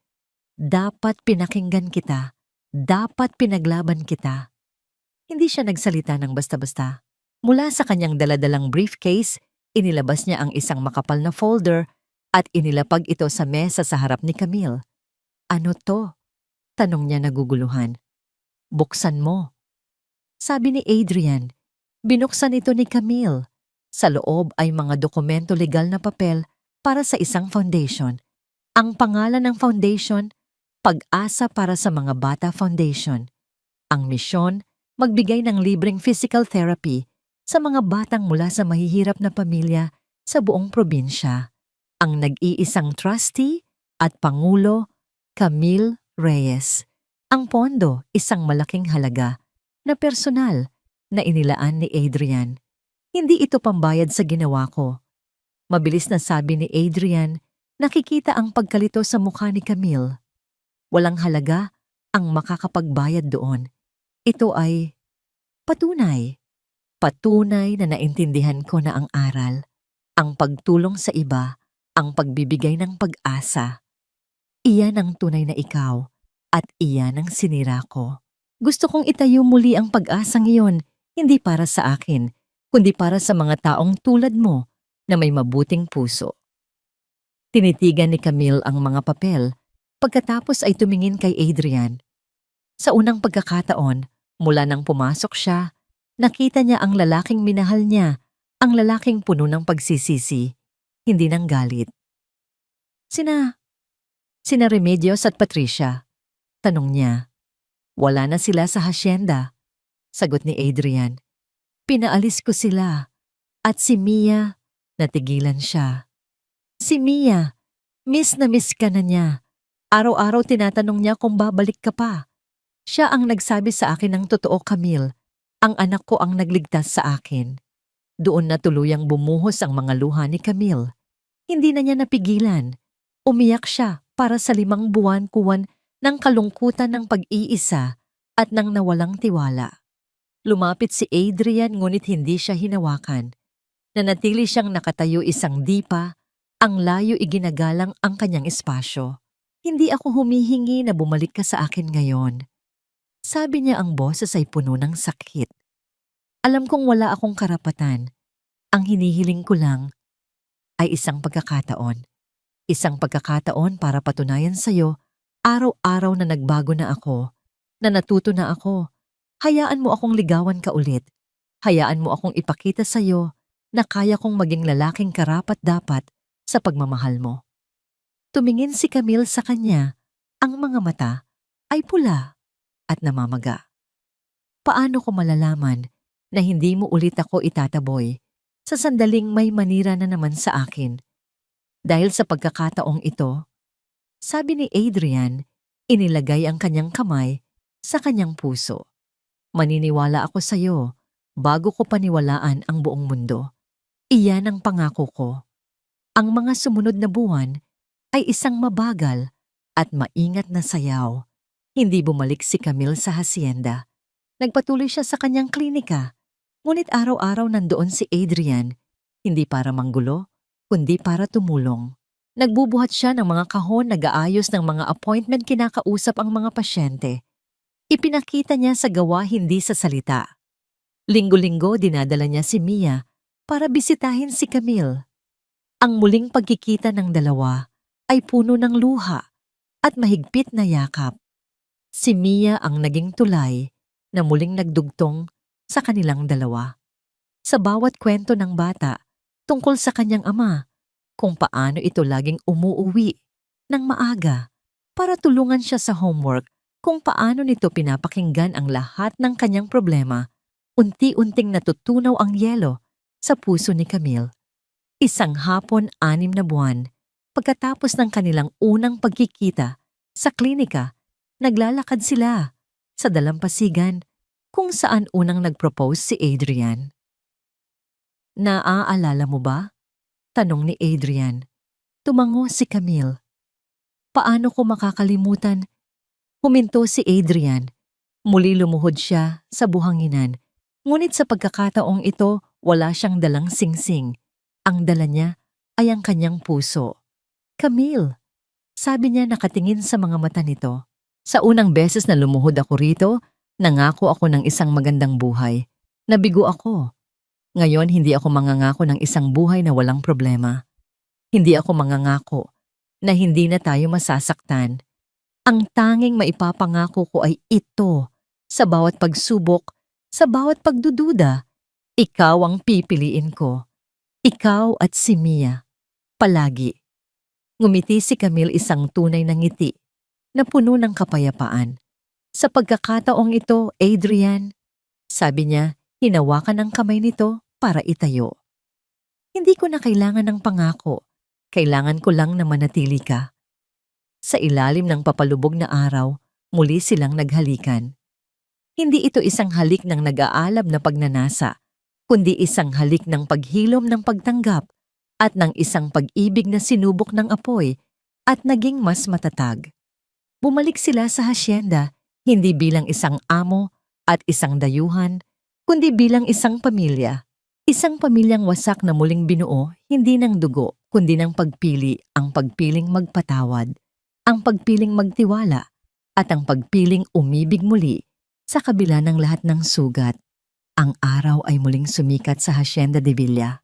Dapat pinakinggan kita. Dapat pinaglaban kita. Hindi siya nagsalita ng basta-basta. Mula sa kanyang daladalang briefcase, inilabas niya ang isang makapal na folder at inilapag ito sa mesa sa harap ni Camille. Ano to? Tanong niya naguguluhan. Buksan mo. Sabi ni Adrian. Binuksan ito ni Camille. Sa loob ay mga dokumento legal na papel para sa isang foundation. Ang pangalan ng foundation, Pag-asa para sa Mga Bata Foundation. Ang misyon, magbigay ng libreng physical therapy sa mga batang mula sa mahihirap na pamilya sa buong probinsya. Ang nag-iisang trustee at pangulo, Camille Reyes. Ang pondo, isang malaking halaga na personal na inilaan ni Adrian. Hindi ito pambayad sa ginawa ko. Mabilis na sabi ni Adrian, nakikita ang pagkalito sa mukha ni Camille. Walang halaga ang makakapagbayad doon. Ito ay patunay. Patunay na naintindihan ko na ang aral, ang pagtulong sa iba, ang pagbibigay ng pag-asa. Iyan ang tunay na ikaw at iyan ang sinira ko. Gusto kong itayo muli ang pag-asang iyon, hindi para sa akin, kundi para sa mga taong tulad mo na may mabuting puso. Tinitigan ni Camille ang mga papel, pagkatapos ay tumingin kay Adrian. Sa unang pagkakataon, mula nang pumasok siya, Nakita niya ang lalaking minahal niya, ang lalaking puno ng pagsisisi, hindi ng galit. Sina Remedios at Patricia, tanong niya. Wala na sila sa hasyenda, sagot ni Adrian. Pinaalis ko sila. At si Mia, natigilan siya. Si Mia, miss na miss ka na niya. Araw-araw tinatanong niya kung babalik ka pa. Siya ang nagsabi sa akin ng totoo, Camille. Ang anak ko ang nagligtas sa akin. Doon na tuluyang bumuhos ang mga luha ni Camille. Hindi na niya napigilan. Umiyak siya para sa 5 buwan-kuwan ng kalungkutan ng pag-iisa at ng nawalang tiwala. Lumapit si Adrian ngunit hindi siya hinawakan. Nanatili siyang nakatayo isang dipa, ang layo iginagalang ang kanyang espasyo. Hindi ako humihingi na bumalik ka sa akin ngayon. Sabi niya, ang boses ay puno ng sakit. Alam kong wala akong karapatan. Ang hinihiling ko lang ay isang pagkakataon. Isang pagkakataon para patunayan sa'yo, araw-araw na nagbago na ako, na natuto na ako. Hayaan mo akong ligawan ka ulit. Hayaan mo akong ipakita sa'yo na kaya kong maging lalaking karapat-dapat sa pagmamahal mo. Tumingin si Camille sa kanya, ang mga mata ay pula at namamaga. Paano ko malalaman na hindi mo ulit ako itataboy sa sandaling may manira na naman sa akin? Dahil sa pagkakataong ito, sabi ni Adrian, inilagay ang kanyang kamay sa kanyang puso. Maniniwala ako sa iyo bago ko paniwalaan ang buong mundo. Iyan ang pangako ko. Ang mga sumunod na buwan ay isang mabagal at maingat na sayaw. Hindi bumalik si Camille sa hasyenda. Nagpatuloy siya sa kanyang klinika. Ngunit araw-araw nandoon si Adrian, hindi para manggulo, kundi para tumulong. Nagbubuhat siya ng mga kahon, nag-aayos ng mga appointment, kinakausap ang mga pasyente. Ipinakita niya sa gawa, hindi sa salita. Linggo-linggo dinadala niya si Mia para bisitahin si Camille. Ang muling pagkikita ng dalawa ay puno ng luha at mahigpit na yakap. Si Mia ang naging tulay na muling nagdugtong sa kanilang dalawa. Sa bawat kwento ng bata tungkol sa kanyang ama, kung paano ito laging umuuwi ng maaga para tulungan siya sa homework, kung paano nito pinapakinggan ang lahat ng kanyang problema, unti-unting natutunaw ang yelo sa puso ni Camille. Isang hapon, 6 na buwan, pagkatapos ng kanilang unang pagkikita sa klinika, naglalakad sila sa dalampasigan kung saan unang nag-propose si Adrian. Naaalala mo ba? Tanong ni Adrian. Tumango si Camille. Paano ko makakalimutan? Huminto si Adrian. Muli lumuhod siya sa buhanginan. Ngunit sa pagkakataong ito, wala siyang dalang singsing. Ang dala niya ay ang kanyang puso. Camille, sabi niya nakatingin sa mga mata nito. Sa unang beses na lumuhod ako rito, nangako ako ng isang magandang buhay. Nabigo ako. Ngayon hindi ako mangangako ng isang buhay na walang problema. Hindi ako mangangako na hindi na tayo masasaktan. Ang tanging maipapangako ko ay ito. Sa bawat pagsubok, sa bawat pagdududa, ikaw ang pipiliin ko. Ikaw at si Mia. Palagi. Ngumiti si Camille, isang tunay na ngiti na puno ng kapayapaan. Sa pagkakataong ito, Adrian, sabi niya, hinawakan ang kamay nito para itayo. Hindi ko na kailangan ng pangako. Kailangan ko lang na manatili ka. Sa ilalim ng papalubog na araw, muli silang naghalikan. Hindi ito isang halik ng nag-aalab na pagnanasa, kundi isang halik ng paghilom ng pagtanggap at ng isang pag-ibig na sinubok ng apoy at naging mas matatag. Bumalik sila sa hasyenda, hindi bilang isang amo at isang dayuhan, kundi bilang isang pamilya. Isang pamilyang wasak na muling binuo, hindi ng dugo, kundi ng pagpili, ang pagpiling magpatawad, ang pagpiling magtiwala, at ang pagpiling umibig muli sa kabila ng lahat ng sugat. Ang araw ay muling sumikat sa Hacienda de Villa.